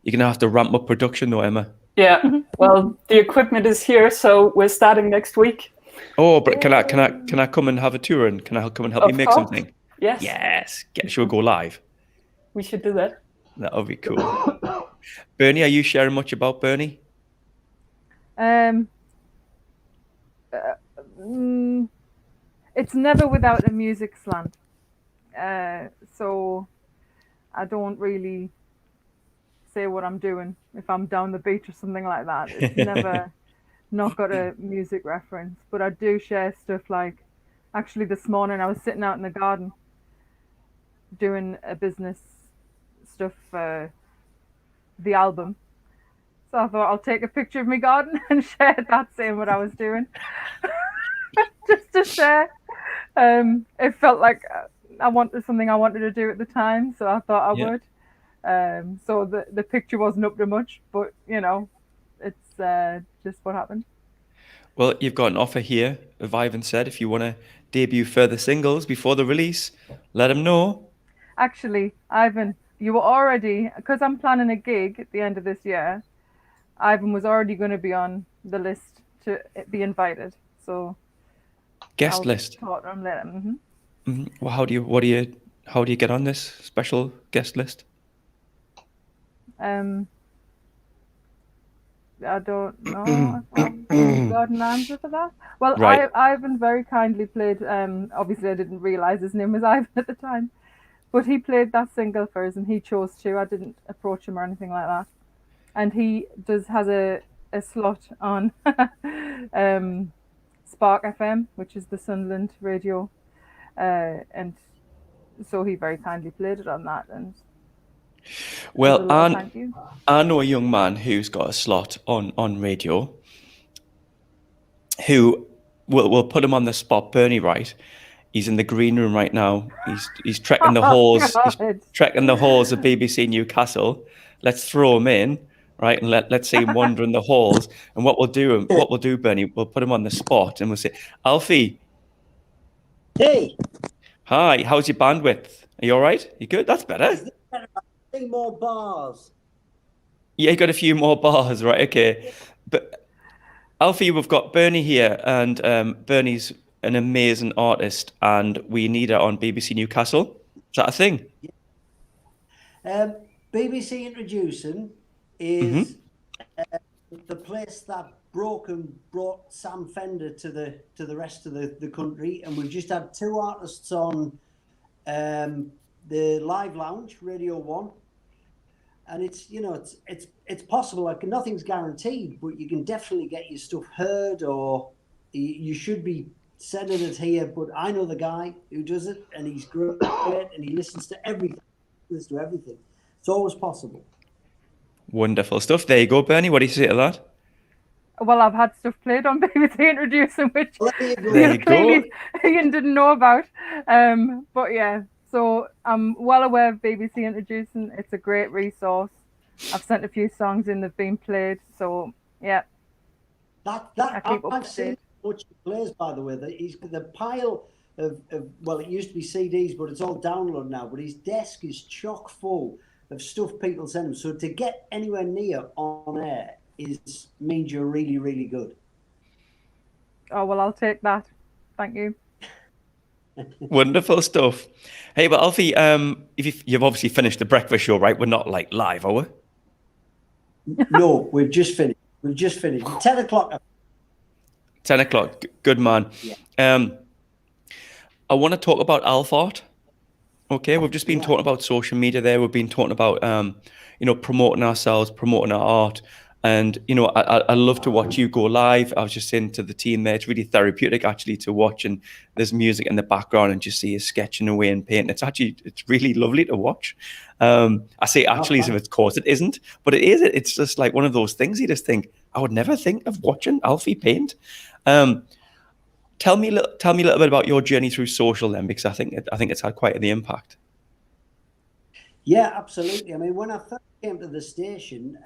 You're gonna have to ramp up production though, Emma. Yeah, well, the equipment is here, so we're starting next week. Oh, but can I come and have a tour, and can I come and help you make something? Yes. Yes. Should we go live? We should do that. That would be cool. Bernie, are you sharing much about Bernie? It's never without a music slant. So I don't really say what I'm doing if I'm down the beach or something like that. It's never not got a music reference, but I do share stuff like, actually this morning I was sitting out in the garden doing a business stuff for the album. So I thought I'll take a picture of my garden and share that, saying what I was doing. Just to share. It felt like I wanted something I wanted to do at the time, so I thought I would. So the picture wasn't up to much, but it's just what happened. Well, you've got an offer here, as Ivan said. If you want to debut further singles before the release, let them know. Actually, Ivan, you were already, because I'm planning a gig at the end of this year, Ivan was already going to be on the list to be invited. So guest list. Talk to him later. Mm-hmm. Mm-hmm. Well, how do you get on this special guest list? I don't know. I've got an answer for that. Well, right. Ivan very kindly played. Obviously, I didn't realize his name was Ivan at the time, but he played that single for us, and he chose to. I didn't approach him or anything like that. And he has a slot on Spark FM, which is the Sunderland radio, and so he very kindly played it on that, and There's a Well, lot of thank you. I know a young man who's got a slot on radio who will put him on the spot. Bernie, right? He's in the green room right now. He's trekking the halls. He's God. trekking the halls of BBC Newcastle. Let's throw him in, right? And let's see him wander in the halls. And what we'll do, Bernie, we'll put him on the spot and we'll say, Alfie, Hey, hi, how's your bandwidth? Are you all right? You good? That's better. 3 more bars. Yeah, you got a few more bars, right? Okay. But Alfie, we've got Bernie here, and Bernie's an amazing artist, and we need her on BBC Newcastle. Is that a thing? BBC Introducing is the place that brought Sam Fender to the rest of the country, and we've just had 2 artists on the Live Lounge, Radio 1. And it's possible. Like, nothing's guaranteed, but you can definitely get your stuff heard, or you should be sending it here. But I know the guy who does it, and he's great, and he listens to everything. It's always possible. Wonderful stuff. There you go, Bernie. What do you say to that? Well, I've had stuff played on BBC Introducing, which There you clearly Ian didn't know about. But yeah, so I'm well aware of BBC Introducing. It's a great resource. I've sent a few songs in, they've been played. So yeah, I've seen what he plays, by the way. The pile of well, it used to be CDs, but it's all download now. But his desk is chock full of stuff people send him. So to get anywhere near on air means you're really, really good. Oh well, I'll take that. Thank you. Wonderful stuff. Hey, but Alfie, if you've obviously finished the breakfast show, right? We're not like live, are we? No, we've just finished. 10 o'clock. 10 o'clock. Good man. Yeah. I want to talk about Alfie. Okay, we've just been talking about social media there. We've been talking about, promoting ourselves, promoting our art. And, I love to watch you go live. I was just saying to the team there, it's really therapeutic actually to watch, and there's music in the background and just see you sketching away and painting. It's really lovely to watch. I say actually as if it's course it isn't, but it is. It's just like one of those things you just think, I would never think of watching Alfie paint. Tell me a little bit about your journey through social then, because I think it's had quite the impact. Yeah, absolutely. I mean, when I first came to the station,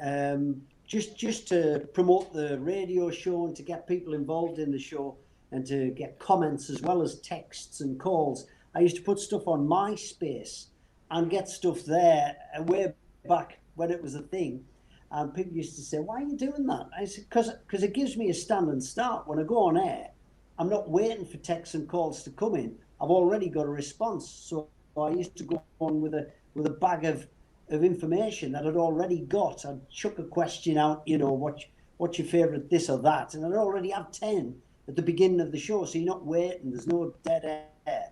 just to promote the radio show and to get people involved in the show and to get comments as well as texts and calls, I used to put stuff on MySpace and get stuff there way back when it was a thing. And people used to say, "Why are you doing that?" I said, because it gives me a standing start. When I go on air, I'm not waiting for texts and calls to come in. I've already got a response. So I used to go on with a bag of information that I'd already got. I'd chuck a question out, what's your favourite this or that? And I'd already have 10 at the beginning of the show. So you're not waiting. There's no dead air.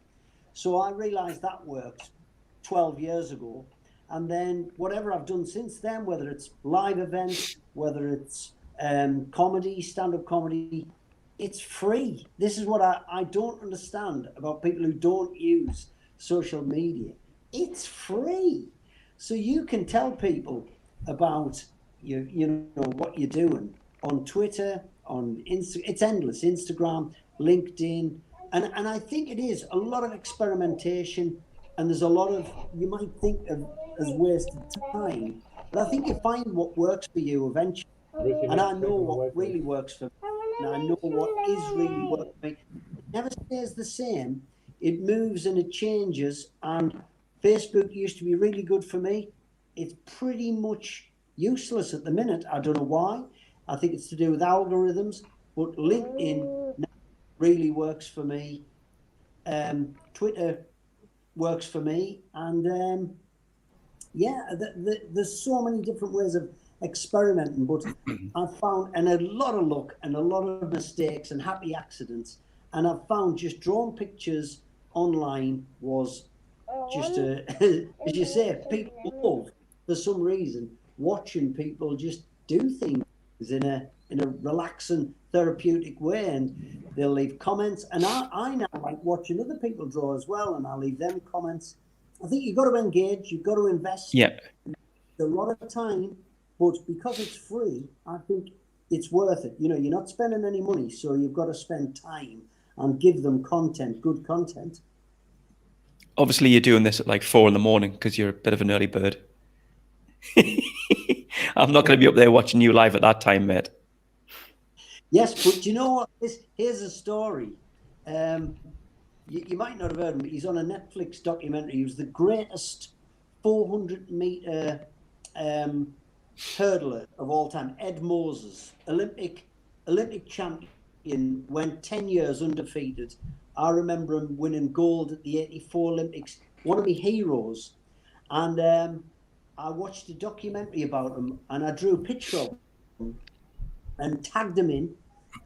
So I realised that worked 12 years ago. And then whatever I've done since then, whether it's live events, whether it's comedy, stand-up comedy, it's free. This is what I don't understand about people who don't use social media. It's free. So you can tell people about what you're doing on Twitter, on it's endless, Instagram, LinkedIn. And I think it is a lot of experimentation, and there's a lot of, you might think of as wasted time, but I think you find what works for you eventually. And I know what really works for me, and I know what is really working for me. It never stays the same. It moves and it changes. And Facebook used to be really good for me. It's pretty much useless at the minute. I don't know why. I think it's to do with algorithms, but LinkedIn really works for me. Twitter works for me. And there's so many different ways of experimenting, but I've found, and a lot of luck and a lot of mistakes and happy accidents, and I've found just drawing pictures online was just as you say, people love, for some reason, watching people just do things in a relaxing, therapeutic way, and they'll leave comments. And I now like watching other people draw as well, and I'll leave them comments. I think you've got to engage, you've got to invest Yeah. a lot of time, but because it's free, I think it's worth it. You know, you're not spending any money, so you've got to spend time and give them content, good content. Obviously, you're doing this at like 4 a.m. because you're a bit of an early bird. I'm not going to be up there watching you live at that time, mate. Yes, but you know what? Here's a story. You might not have heard him. He's on a Netflix documentary. He was the greatest 400-meter hurdler of all time. Ed Moses, Olympic champion, went 10 years undefeated. I remember him winning gold at the '84 Olympics. One of my heroes. And I watched a documentary about him, and I drew a picture of him and tagged him in.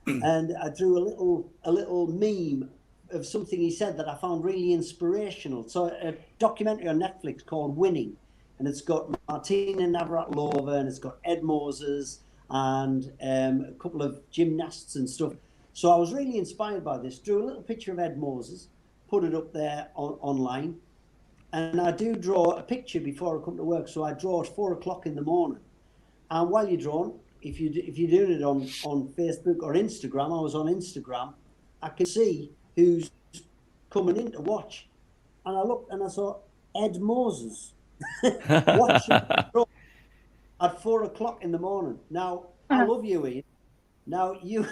And I drew a little meme of something he said that I found really inspirational. So a documentary on Netflix called Winning, and it's got Martina Navratilova, and it's got Ed Moses and a couple of gymnasts and stuff. So I was really inspired by this. Drew a little picture of Ed Moses, put it up there online, and I do draw a picture before I come to work. So I draw at 4 o'clock in the morning, and while you're drawing, if you're doing it on Facebook or Instagram, I was on Instagram, I can see who's coming in to watch. And I looked and I saw Ed Moses watching at 4 o'clock in the morning. Now, I love you, Ian. Now, you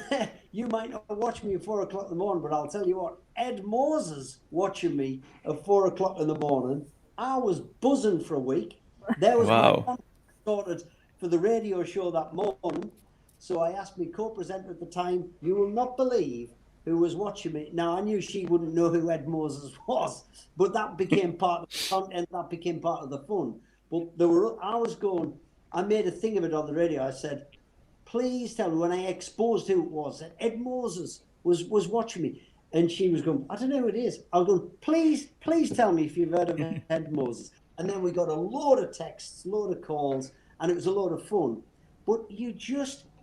might not watch me at 4 o'clock in the morning, but I'll tell you what, Ed Moses watching me at 4 o'clock in the morning, I was buzzing for a week. There was my contract sorted for the radio show that morning. So I asked my co-presenter at the time, you will not believe who was watching me. Now, I knew she wouldn't know who Ed Moses was, but that became part of the content, that became part of the fun. But I made a thing of it on the radio. I said, please tell me, when I exposed who it was, that Ed Moses was watching me. And she was going, I don't know who it is. I was going, please tell me if you've heard of Ed Moses. And then we got a load of texts, load of calls, and it was a lot of fun. But you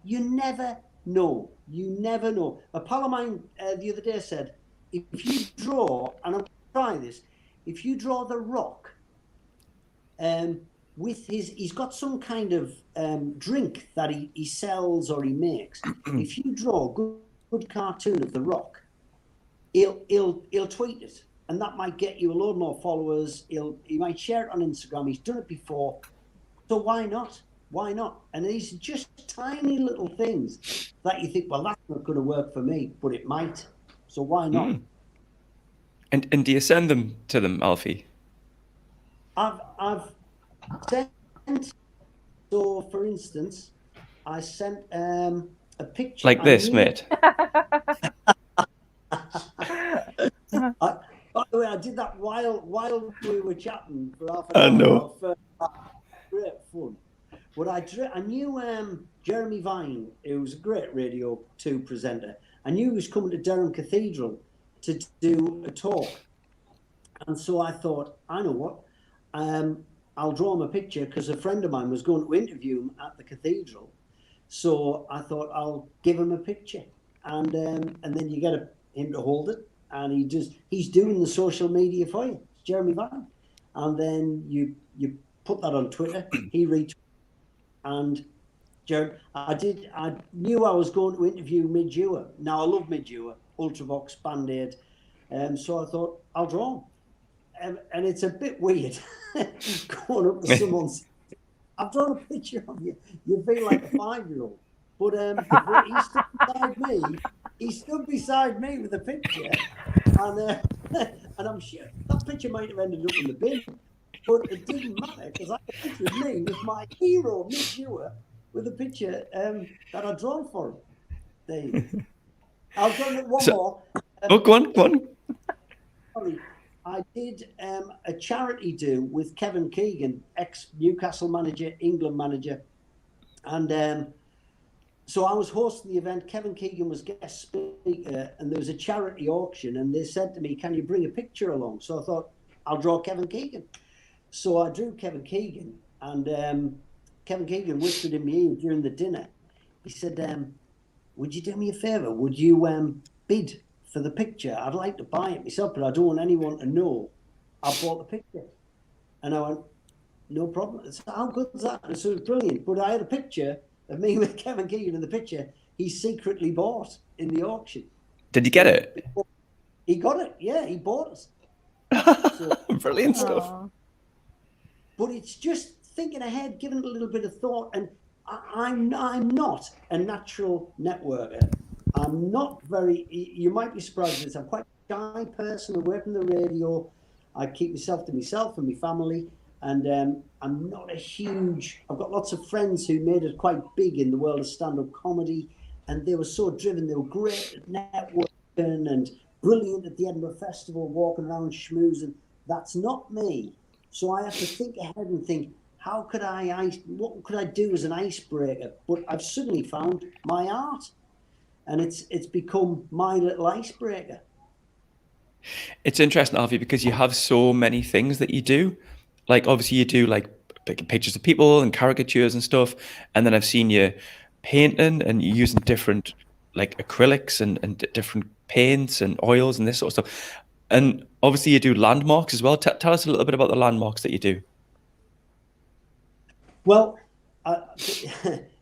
never know. You never know. A pal of mine the other day said, if you draw, and I'm trying this, if you draw The Rock, with he's got some kind of drink that he sells or he makes. If you draw a good cartoon of The Rock, he'll tweet it, and that might get you a load more followers. He might share it on Instagram. He's done it before. So why not? Why not? And these are just tiny little things that you think, well, that's not going to work for me, but it might. So why not? And do you send them to them, Alfie? I've sent. So, for instance, I sent a picture like this, mate. By the way, I did that while we were chatting for half an hour. Great fun. But I knew Jeremy Vine, who was a great Radio 2 presenter. I knew he was coming to Durham Cathedral to do a talk. And so I thought, I know what, I'll draw him a picture, because a friend of mine was going to interview him at the cathedral. So I thought I'll give him a picture. And then you get him to hold it. And he's doing the social media for you. It's Jeremy Vine. And then you put that on Twitter, he retweeted. And I knew I was going to interview Midgewer. Now, I love Midgewer, Ultravox, Band-Aid. So I thought, I'll draw him. And it's a bit weird going up to someone's. I've drawn a picture of you. You feel like a 5-year-old. But he stood beside me with a picture. And I'm sure that picture might have ended up in the bin. But it didn't matter, because I had a picture of me with my hero, Mick Ewer, with a picture that I'd drawn for him. There you go. I'll draw one more. Go on. Sorry, I did a charity do with Kevin Keegan, ex-Newcastle manager, England manager. And so I was hosting the event. Kevin Keegan was guest speaker, and there was a charity auction, and they said to me, can you bring a picture along? So I thought, I'll draw Kevin Keegan. So I drew Kevin Keegan, and Kevin Keegan whispered in my ear during the dinner. He said, would you do me a favour? Would you bid for the picture? I'd like to buy it myself, but I don't want anyone to know I bought the picture. And I went, no problem. So how good is that? And so it was brilliant. But I had a picture of me with Kevin Keegan in the picture he secretly bought in the auction. Did you get it? He got it. Yeah, he bought it. So, Brilliant stuff. Aw. but it's just thinking ahead, giving it a little bit of thought. And I'm not a natural networker. I'm not very, you might be surprised at this, I'm quite a shy person away from the radio. I keep myself to myself and my family. And I'm not a huge, I've got lots of friends who made it quite big in the world of stand-up comedy. And they were so driven, they were great at networking and brilliant at the Edinburgh Festival, walking around schmoozing. That's not me. So I have to think ahead and think, what could I do as an icebreaker? But I've suddenly found my art, and it's become my little icebreaker. It's interesting, Alfie, because you have so many things that you do. Like, obviously, you do like pictures of people and caricatures and stuff. And then I've seen you painting and you're using different like acrylics and different paints and oils and this sort of stuff. And obviously, you do landmarks as well. Tell us a little bit about the landmarks that you do. Well,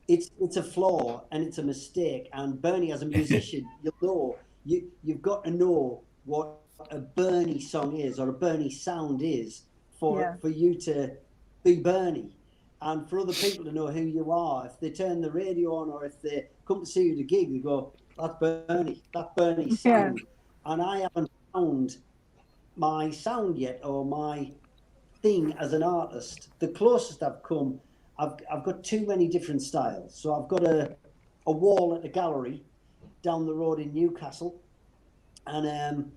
it's a flaw and it's a mistake. And Bernie, as a musician, you've got to know what a Bernie song is or a Bernie sound is for you to be Bernie, and for other people to know who you are. If they turn the radio on or if they come to see you at a gig, they go, "That's Bernie, that Bernie sound." And I haven't found my sound yet or my thing as an artist. The closest I've come, I've got too many different styles. So I've got a wall at the gallery down the road in Newcastle, and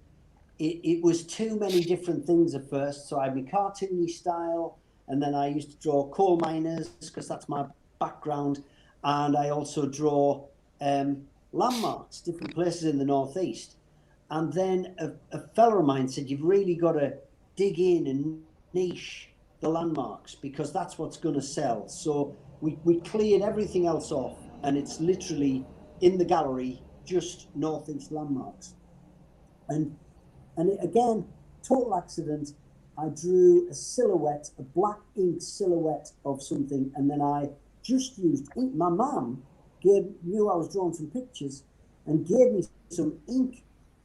it was too many different things at first. So I had my cartoony style, and then I used to draw coal miners because that's my background, and I also draw landmarks, different places in the northeast. And then a fellow of mine said, you've really got to dig in and niche the landmarks because that's what's going to sell. So we cleared everything else off, and it's literally in the gallery, just northeast landmarks. And again, total accident. I drew a silhouette, a black ink silhouette of something, and then I just used ink. My mum knew I was drawing some pictures and gave me some ink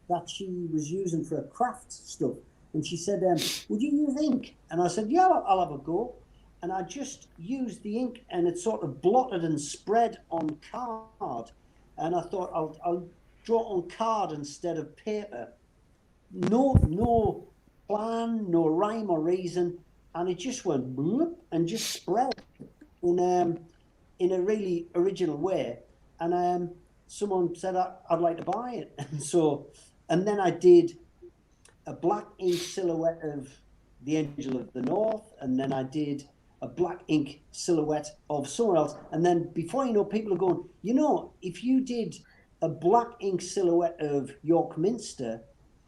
that she was using for her craft stuff. And she said, would you use ink? And I said, yeah, I'll have a go. And I just used the ink, and it sort of blotted and spread on card. And I thought, I'll draw on card instead of paper. No plan, no rhyme or reason, and it just went bloop and just spread in a really original way. And someone said I'd like to buy it, and then I did a black ink silhouette of the Angel of the North, and then I did a black ink silhouette of someone else, and then before you know, people are going, if you did a black ink silhouette of York Minster,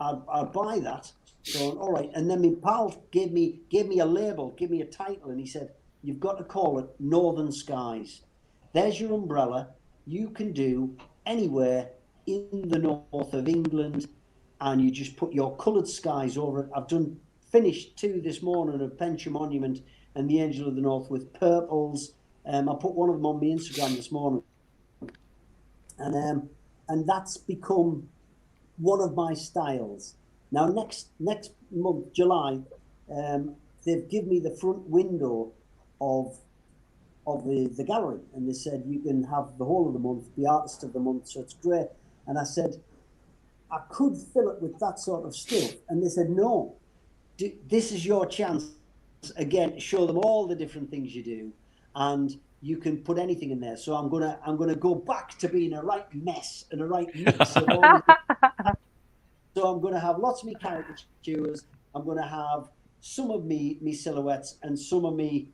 I'd buy that. So all right, and then my pal gave me a label, gave me a title, and he said, "You've got to call it Northern Skies. There's your umbrella. You can do anywhere in the north of England, and you just put your coloured skies over it." I've finished 2 this morning of Pension Monument and the Angel of the North with purples. I put one of them on my Instagram this morning, and that's become one of my styles. Now next month, July, they've given me the front window of the gallery, and they said you can have the whole of the month, the artist of the month, so it's great. And I said I could fill it with that sort of stuff, and they said no, this is your chance again to show them all the different things you do, and you can put anything in there. So I'm gonna go back to being a right mess and a right mix of all. So I'm going to have lots of me caricatures. I'm going to have some of me silhouettes and some of me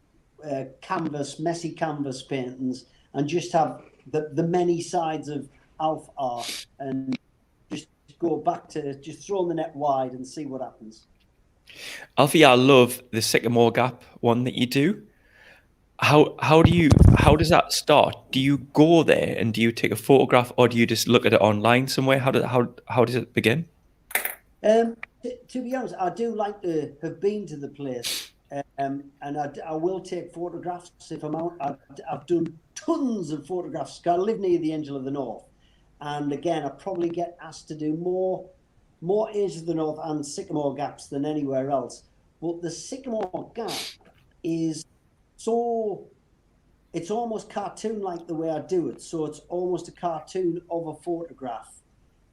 messy canvas paintings, and just have the many sides of Alf art, and just go back to just throwing the net wide and see what happens. Alfie, I love the Sycamore Gap one that you do. How does that start? Do you go there and do you take a photograph, or do you just look at it online somewhere? How does it begin? To be honest, I do like to have been to the place. And I will take photographs if I'm out. I've done tons of photographs. I live near the Angel of the North, and again, I probably get asked to do more Angel of the North and Sycamore Gaps than anywhere else. But the Sycamore Gap is so, it's almost cartoon-like the way I do it. So it's almost a cartoon of a photograph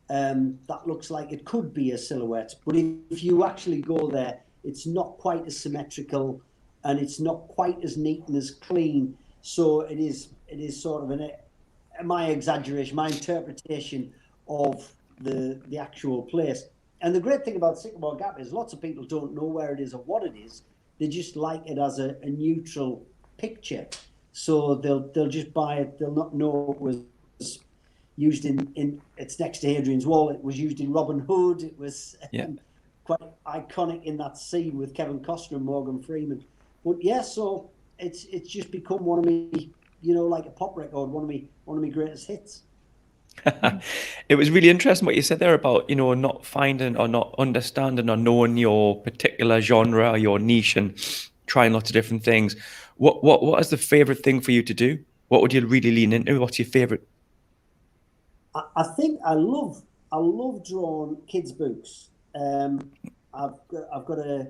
that looks like it could be a silhouette. But if you actually go there, it's not quite as symmetrical, and it's not quite as neat and as clean. So it is sort of my exaggeration, my interpretation of the actual place. And the great thing about Sycamore Gap is lots of people don't know where it is or what it is. They just like it as a neutral picture. So they'll just buy it. They'll not know it was used in it's next to Hadrian's Wall. It was used in Robin Hood. It was quite iconic in that scene with Kevin Costner and Morgan Freeman. But yeah, so it's just become one of me, like a pop record, one of my greatest hits. It was really interesting what you said there about, not finding or not understanding or knowing your particular genre or your niche and trying lots of different things. What is the favorite thing for you to do? What would you really lean into? What's your favorite? I think I love drawing kids' books. I've got a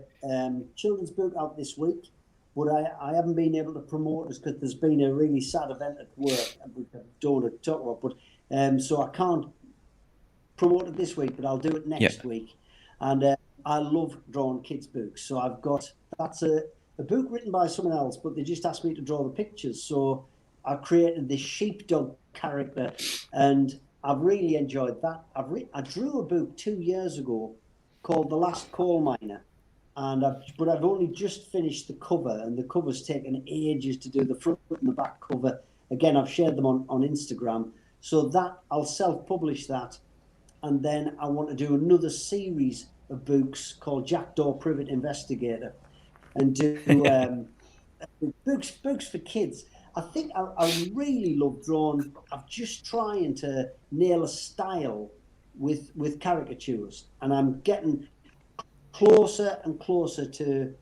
children's book out this week, but I haven't been able to promote it because there's been a really sad event at work, which I don't want to talk about. But so I can't promote it this week, but I'll do it next week. And I love drawing kids' books. So that's a book written by someone else, but they just asked me to draw the pictures. So I created this sheepdog character, and I've really enjoyed that. I drew a book 2 years ago called The Last Coal Miner, but I've only just finished the cover, and the cover's taken ages to do, the front and the back cover. Again, I've shared them on Instagram. So that I'll self-publish that, and then I want to do another series of books called Jackdaw Privet Investigator, and do books for kids. I think I really love drawing. I'm just trying to nail a style with caricatures, and I'm getting closer and closer to,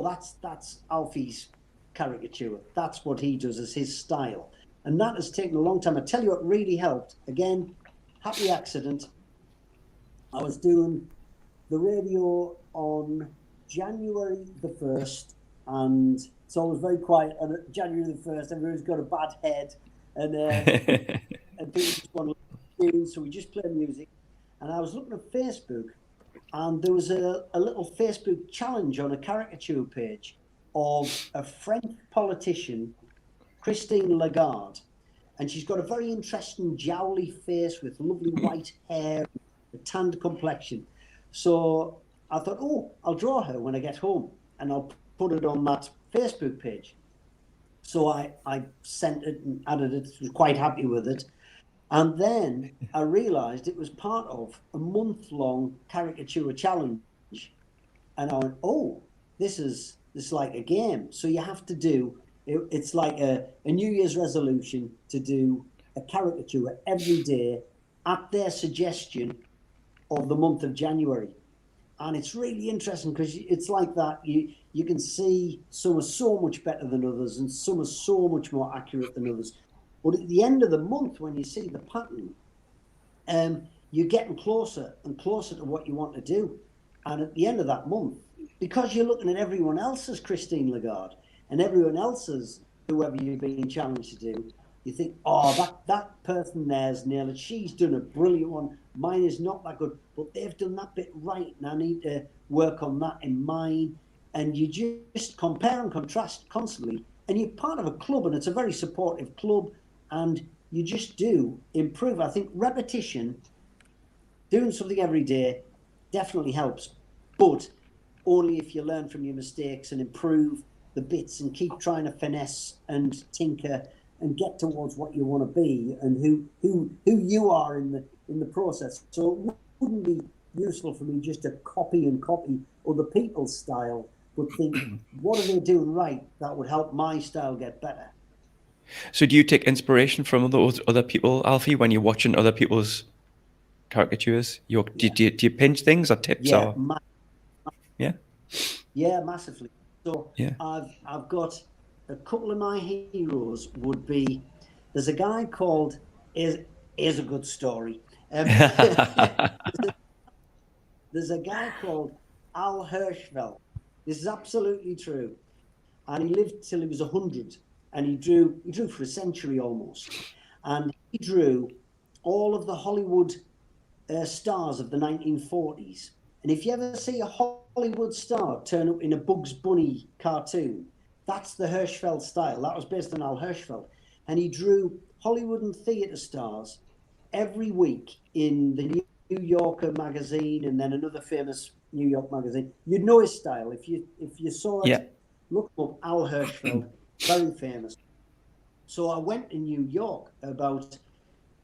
that's Alfie's caricature. That's what he does as his style. And that has taken a long time. I tell you what really helped. Again, happy accident. I was doing the radio on January the 1st, and it's always very quiet on January the 1st. Everyone's got a bad head, and and people just want to listen, so we just play music. And I was looking at Facebook, and there was a little Facebook challenge on a caricature page of a French politician, Christine Lagarde, and she's got a very interesting jowly face with lovely white hair, a tanned complexion. So I thought, I'll draw her when I get home, and I'll put it on that Facebook page. So I sent it and added it, was quite happy with it. And then I realized it was part of a month-long caricature challenge. And I went, this is like a game. So you have to do, it's like a New Year's resolution to do a caricature every day at their suggestion of the month of January. And it's really interesting because it's like that. You can see some are so much better than others, and some are so much more accurate than others. But at the end of the month, when you see the pattern, you're getting closer and closer to what you want to do. And at the end of that month, because you're looking at everyone else's Christine Lagarde and everyone else's whoever you've been challenged to do, you think, that person there's nailed it. She's done a brilliant one. Mine is not that good, but they've done that bit right, and I need to work on that in mine. And you just compare and contrast constantly, and you're part of a club, and it's a very supportive club, and you just do improve. I think repetition, doing something every day, definitely helps, but only if you learn from your mistakes and improve the bits and keep trying to finesse and tinker and get towards what you want to be and who you are in the process. So it wouldn't be useful for me just to copy other people's style, but think, what are they doing right that would help my style get better? So do you take inspiration from those other people, Alfie, when you're watching other people's caricatures? Do you pinch things or tips? Yeah, Yeah? yeah, massively. So Yeah. I've got a couple of my heroes would be, there's a guy called, is a good story. There's a guy called Al Hirschfeld. This is absolutely true. And he lived till he was 100, and he drew for a century almost. And he drew all of the Hollywood stars of the 1940s. And if you ever see a Hollywood star turn up in a Bugs Bunny cartoon, that's the Hirschfeld style. That was based on Al Hirschfeld. And he drew Hollywood and theatre stars every week in the New Yorker magazine, and then another famous New York magazine. You'd know his style. If you saw it, Yeah. look up Al Hirschfeld, very famous. So I went to New York about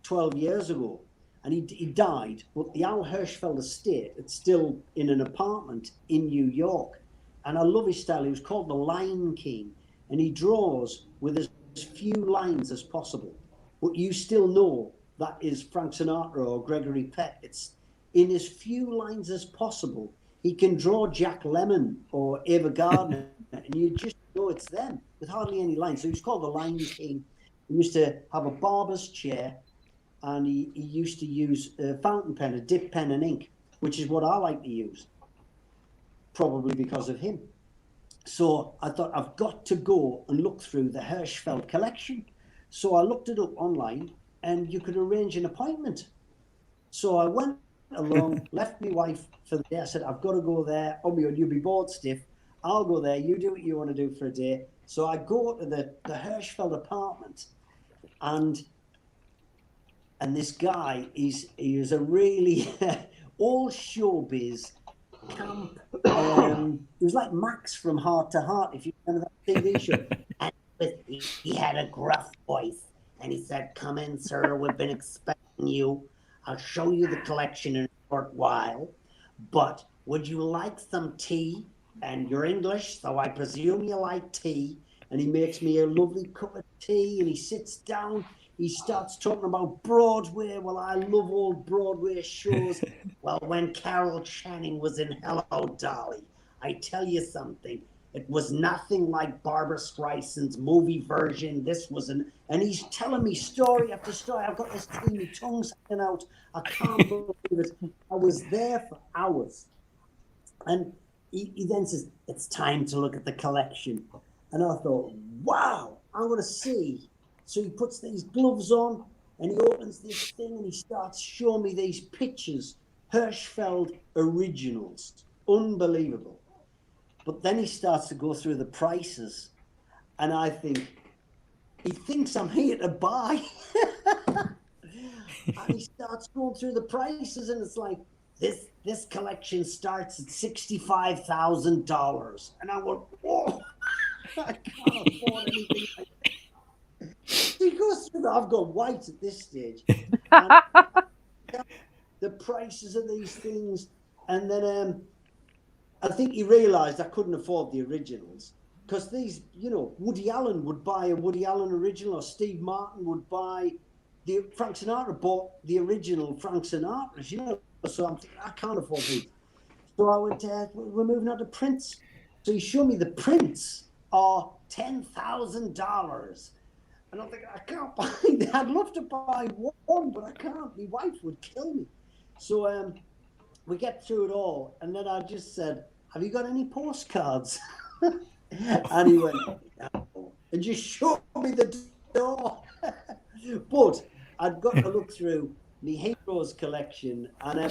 12 years ago, and he died, but the Al Hirschfeld estate, it's still in an apartment in New York. And I love his style. He was called the Line King, and he draws with as few lines as possible. But you still know that is Frank Sinatra or Gregory Peck. It's in as few lines as possible. He can draw Jack Lemmon or Ava Gardner, and you just know it's them with hardly any lines. So he's called the Line King. He used to have a barber's chair, and he used to use a fountain pen, a dip pen and ink, which is what I like to use, probably because of him. So I thought, I've got to go and look through the Hirschfeld collection. So I looked it up online, and you could arrange an appointment. So I went along, left my wife for the day. I said, I've got to go there. Oh, you'll be bored stiff. I'll go there. You do what you want to do for a day. So I go to the Hirschfeld apartment, and this guy he is a really old showbiz camp. He was like Max from Heart to Heart, if you remember that TV show. And he had a gruff voice, and he said, "Come in, sir. We've been expecting you. I'll show you the collection in a short while. But would you like some tea? And you're English, so I presume you like tea." And he makes me a lovely cup of tea, and he sits down. He starts talking about Broadway. Well, I love old Broadway shows. Well, when Carol Channing was in Hello, Dolly, I tell you something. It was nothing like Barbara Streisand's movie version. This was and he's telling me story after story. I've got this tea, my tongue's hanging out. I can't believe it. I was there for hours. And he then says, "It's time to look at the collection." And I thought, wow, I'm going to see. So he puts these gloves on, and he opens this thing, and he starts showing me these pictures, Hirschfeld originals, unbelievable. But then he starts to go through the prices, and I think, he thinks I'm here to buy. And he starts going through the prices, and it's like, this collection starts at $65,000. And I went, whoa, I can't afford anything like that. So he goes through that. I've got white at this stage. And the prices of these things. And then I think he realised I couldn't afford the originals. Because these, Woody Allen would buy a Woody Allen original, or Steve Martin would buy Frank Sinatra bought the original Frank Sinatra's, So I'm thinking, I can't afford these. So I went, we're moving on to prints. So he showed me the prints are $10,000. And I'm thinking, I can't buy that. I'd love to buy one, but I can't. My wife would kill me. So we get through it all. And then I just said, "Have you got any postcards?" And he went, "No," and just showed me the door. But I'd got to look through the Heroes collection, and I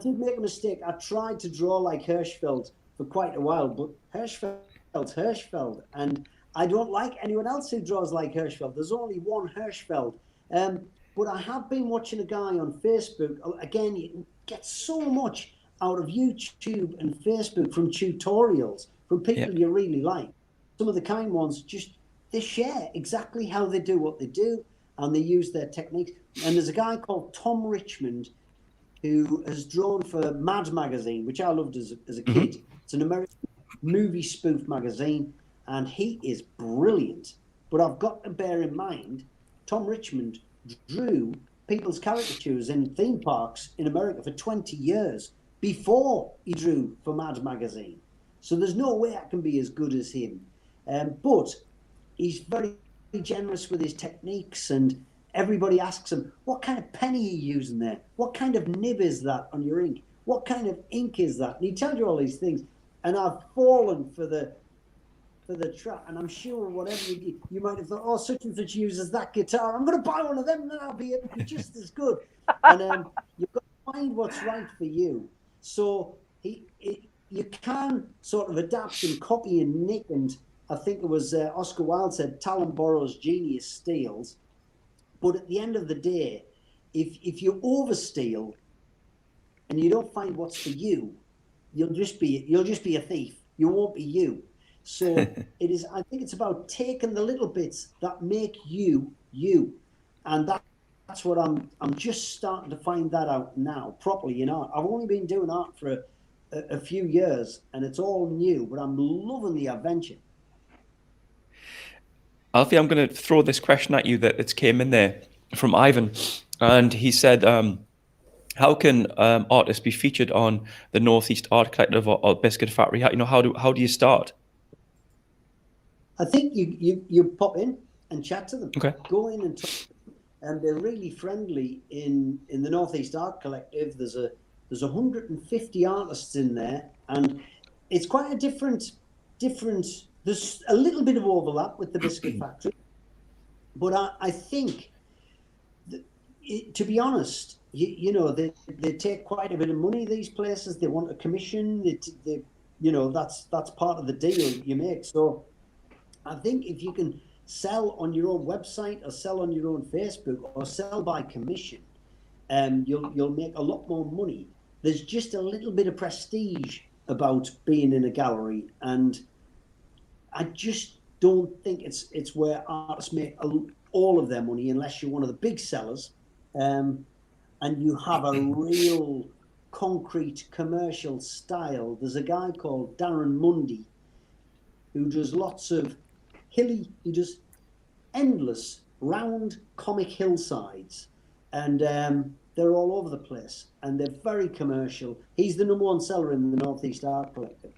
did make a mistake. I tried to draw like Hirschfeld for quite a while, but Hirschfeld's Hirschfeld, and I don't like anyone else who draws like Hirschfeld. There's only one Hirschfeld. But I have been watching a guy on Facebook. Again, you can get so much out of YouTube and Facebook from tutorials from people you really like. Some of the kind ones they share exactly how they do what they do, and they use their techniques. And there's a guy called Tom Richmond who has drawn for Mad magazine, which I loved as a kid. It's an American movie spoof magazine, and he is brilliant. But I've got to bear in mind, Tom Richmond drew people's caricatures in theme parks in America for 20 years before he drew for Mad magazine. So there's no way I can be as good as him. But he's very generous with his techniques, and everybody asks him, what kind of pen are you using there? What kind of nib is that on your ink? What kind of ink is that? And he tells you all these things. And I've fallen for the trap. And I'm sure whatever you might have thought, oh, such and such uses that guitar. I'm going to buy one of them, and then I'll be able to be just as good. And you've got to find what's right for you. So you can sort of adapt and copy and nick, and I think it was Oscar Wilde said, talent borrows, genius steals. But at the end of the day, if you oversteal and you don't find what's for you, you'll just be a thief. You won't be you. So it is. I think it's about taking the little bits that make you you, and that's what I'm just starting to find that out now properly in art. I've only been doing art for a few years, and it's all new, but I'm loving the adventure. Alfie, I'm going to throw this question at you that came in there from Ivan, and he said, "How can artists be featured on the Northeast Art Collective or Biscuit Factory? How do you start?" I think you pop in and chat to them. Okay. Go in and talk to them, and they're really friendly in the Northeast Art Collective. There's 150 artists in there, and it's quite a different. There's a little bit of overlap with the Biscuit Factory, but I think, to be honest, they take quite a bit of money. These places, they want a commission. That's part of the deal you make. So I think if you can sell on your own website or sell on your own Facebook or sell by commission, you'll make a lot more money. There's just a little bit of prestige about being in a gallery, and I just don't think it's where artists make all of their money unless you're one of the big sellers, and you have a real concrete commercial style. There's a guy called Darren Mundy who does lots of he does endless round comic hillsides, and they're all over the place, and they're very commercial. He's the #1 seller in the Northeast Art Collective.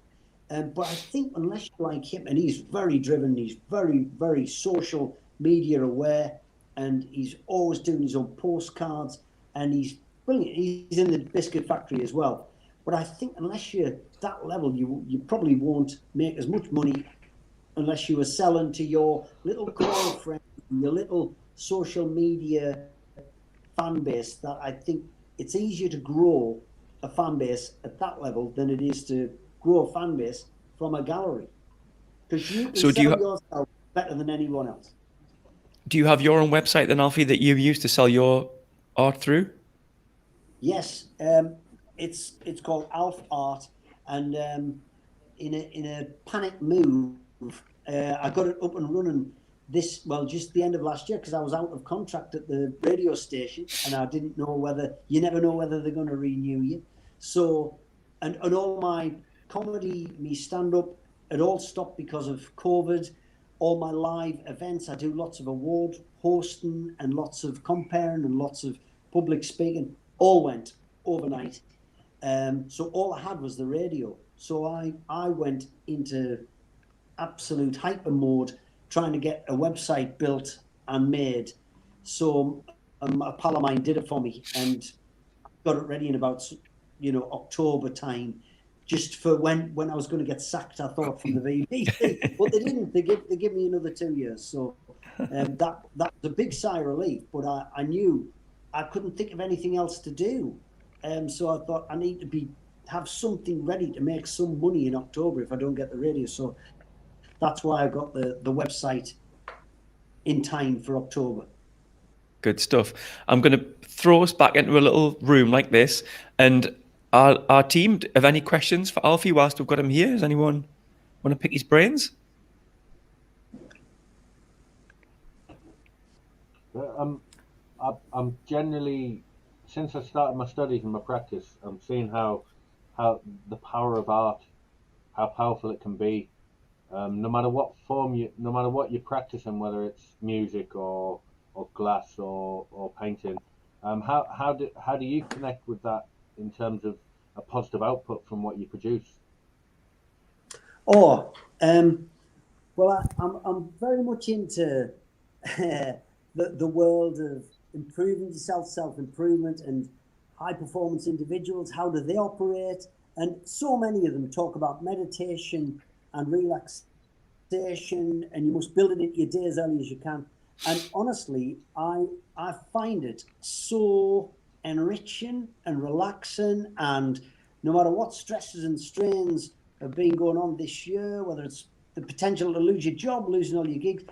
But I think unless you like him, and he's very driven, he's very, very social media aware, and he's always doing his own postcards, and he's brilliant. He's in the Biscuit Factory as well. But I think unless you're that level, you probably won't make as much money unless you were selling to your little core friends, your little social media fan base. That I think it's easier to grow a fan base at that level than it is to grow a fan base from a gallery, because you can sell yourself better than anyone else. Do you have your own website then, Alfie, that you use to sell your art through? Yes, it's called Alf Art, and in a panic move, I got it up and running just the end of last year, because I was out of contract at the radio station, and I didn't know you never know whether they're going to renew you. So, and all my comedy, me stand-up, it all stopped because of COVID. All my live events, I do lots of award hosting and lots of comparing and lots of public speaking, all went overnight. So all I had was the radio. So I went into absolute hyper mode, trying to get a website built and made. So a pal of mine did it for me and got it ready in about October time, just for when I was going to get sacked, I thought, from the BBC. But they didn't. They give me another 2 years. So that was a big sigh of relief. But I knew I couldn't think of anything else to do. So I thought I need to have something ready to make some money in October if I don't get the radio. So that's why I got the website in time for October. Good stuff. I'm going to throw us back into a little room like this, and our team have any questions for Alfie whilst we've got him here? Does anyone want to pick his brains? I'm generally, since I started my studies and my practice, I'm seeing how the power of art, how powerful it can be, no matter what no matter what you're practicing, whether it's music or glass or painting. How do you connect with that in terms of a positive output from what you produce? Oh, well, I'm very much into the world of improving yourself, self-improvement, and high-performance individuals. How do they operate? And so many of them talk about meditation and relaxation, and you must build it into your day as early as you can. And honestly, I find it so enriching and relaxing. And no matter what stresses and strains have been going on this year, whether it's the potential to lose your job, losing all your gigs,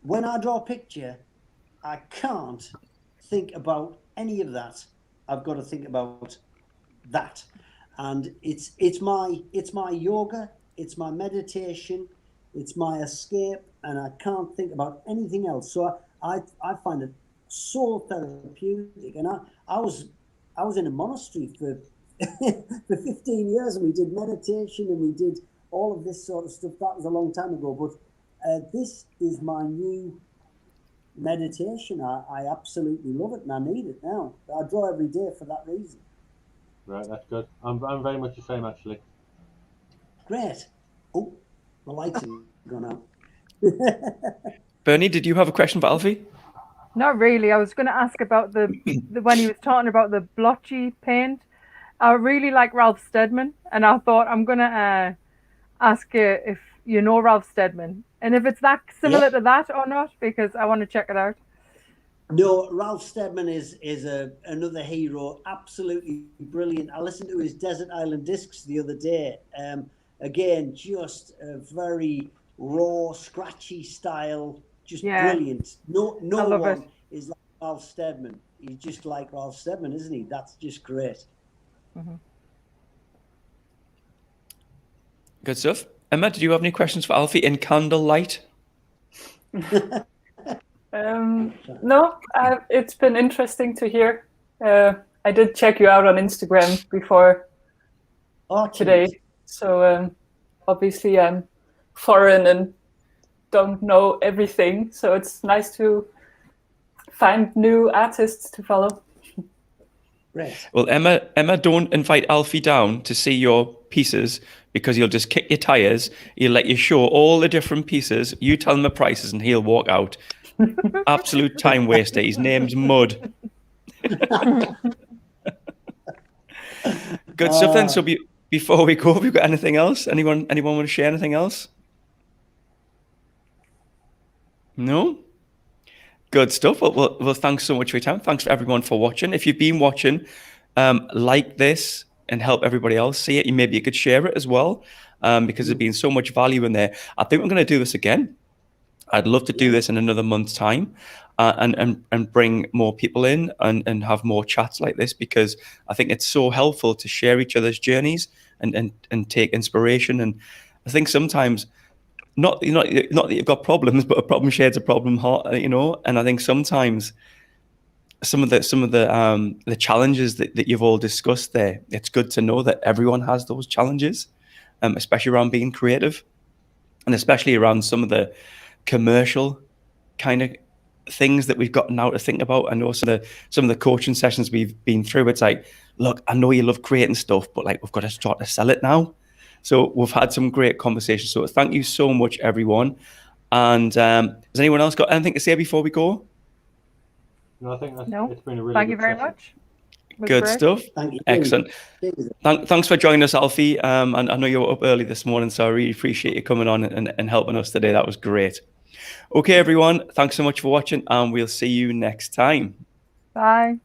when I draw a picture, I can't think about any of that. I've got to think about that. And it's my yoga, it's my meditation, it's my escape, and I can't think about anything else. So I find it so therapeutic. And I was in a monastery for for 15 years, and we did meditation and we did all of this sort of stuff. That was a long time ago, but this is my new meditation. I absolutely love it, and I need it now. I draw every day for that reason. Right, that's good. I'm very much the same, actually. Great. Oh, the lights have gone out. Bernie, did you have a question for Alfie? Not really. I was going to ask about the when he was talking about the blotchy paint. I really like Ralph Steadman, and I thought I'm going to ask you if you know Ralph Steadman and if it's that similar to that or not, because I want to check it out. No, Ralph Steadman is another hero, absolutely brilliant. I listened to his Desert Island Discs the other day. Again, just a very raw, scratchy style, just brilliant. No one is like Ralph Steadman. He's just like Ralph Steadman, isn't he? That's just great. Mm-hmm. Good stuff. Emma, did you have any questions for Alfie in candlelight? No, it's been interesting to hear. I did check you out on Instagram before today. So obviously I'm foreign and don't know everything. So it's nice to find new artists to follow. Right. Well, Emma, don't invite Alfie down to see your pieces because he'll just kick your tires. He'll let you show all the different pieces. You tell him the prices and he'll walk out. Absolute time waster. His name's Mud. Good stuff then. So before we go, have you got anything else? Anyone want to share anything else? No? Good stuff. Well, thanks so much for your time. Thanks for everyone for watching. If you've been watching, like this and help everybody else see it. Maybe you could share it as well, because there's been so much value in there. I think we're going to do this again. I'd love to do this in another month's time, and bring more people in and have more chats like this, because I think it's so helpful to share each other's journeys and take inspiration. And I think sometimes, not that you've got problems, but a problem shared's a problem, and I think sometimes some of the challenges that you've all discussed there, it's good to know that everyone has those challenges, especially around being creative, and especially around some of the commercial kind of things that we've got now to think about. I know some of the coaching sessions we've been through, it's like, look, I know you love creating stuff, but like, we've got to start to sell it now. So we've had some great conversations. So thank you so much, everyone. And has anyone else got anything to say before we go? No, I think No. it's been a really Thank good you very session. much. Good great. stuff. Thank you. Excellent. Thanks for joining us, Alfie. And I know you were up early this morning, so I really appreciate you coming on and helping us today. That was great. Okay, everyone. Thanks so much for watching, and we'll see you next time. Bye.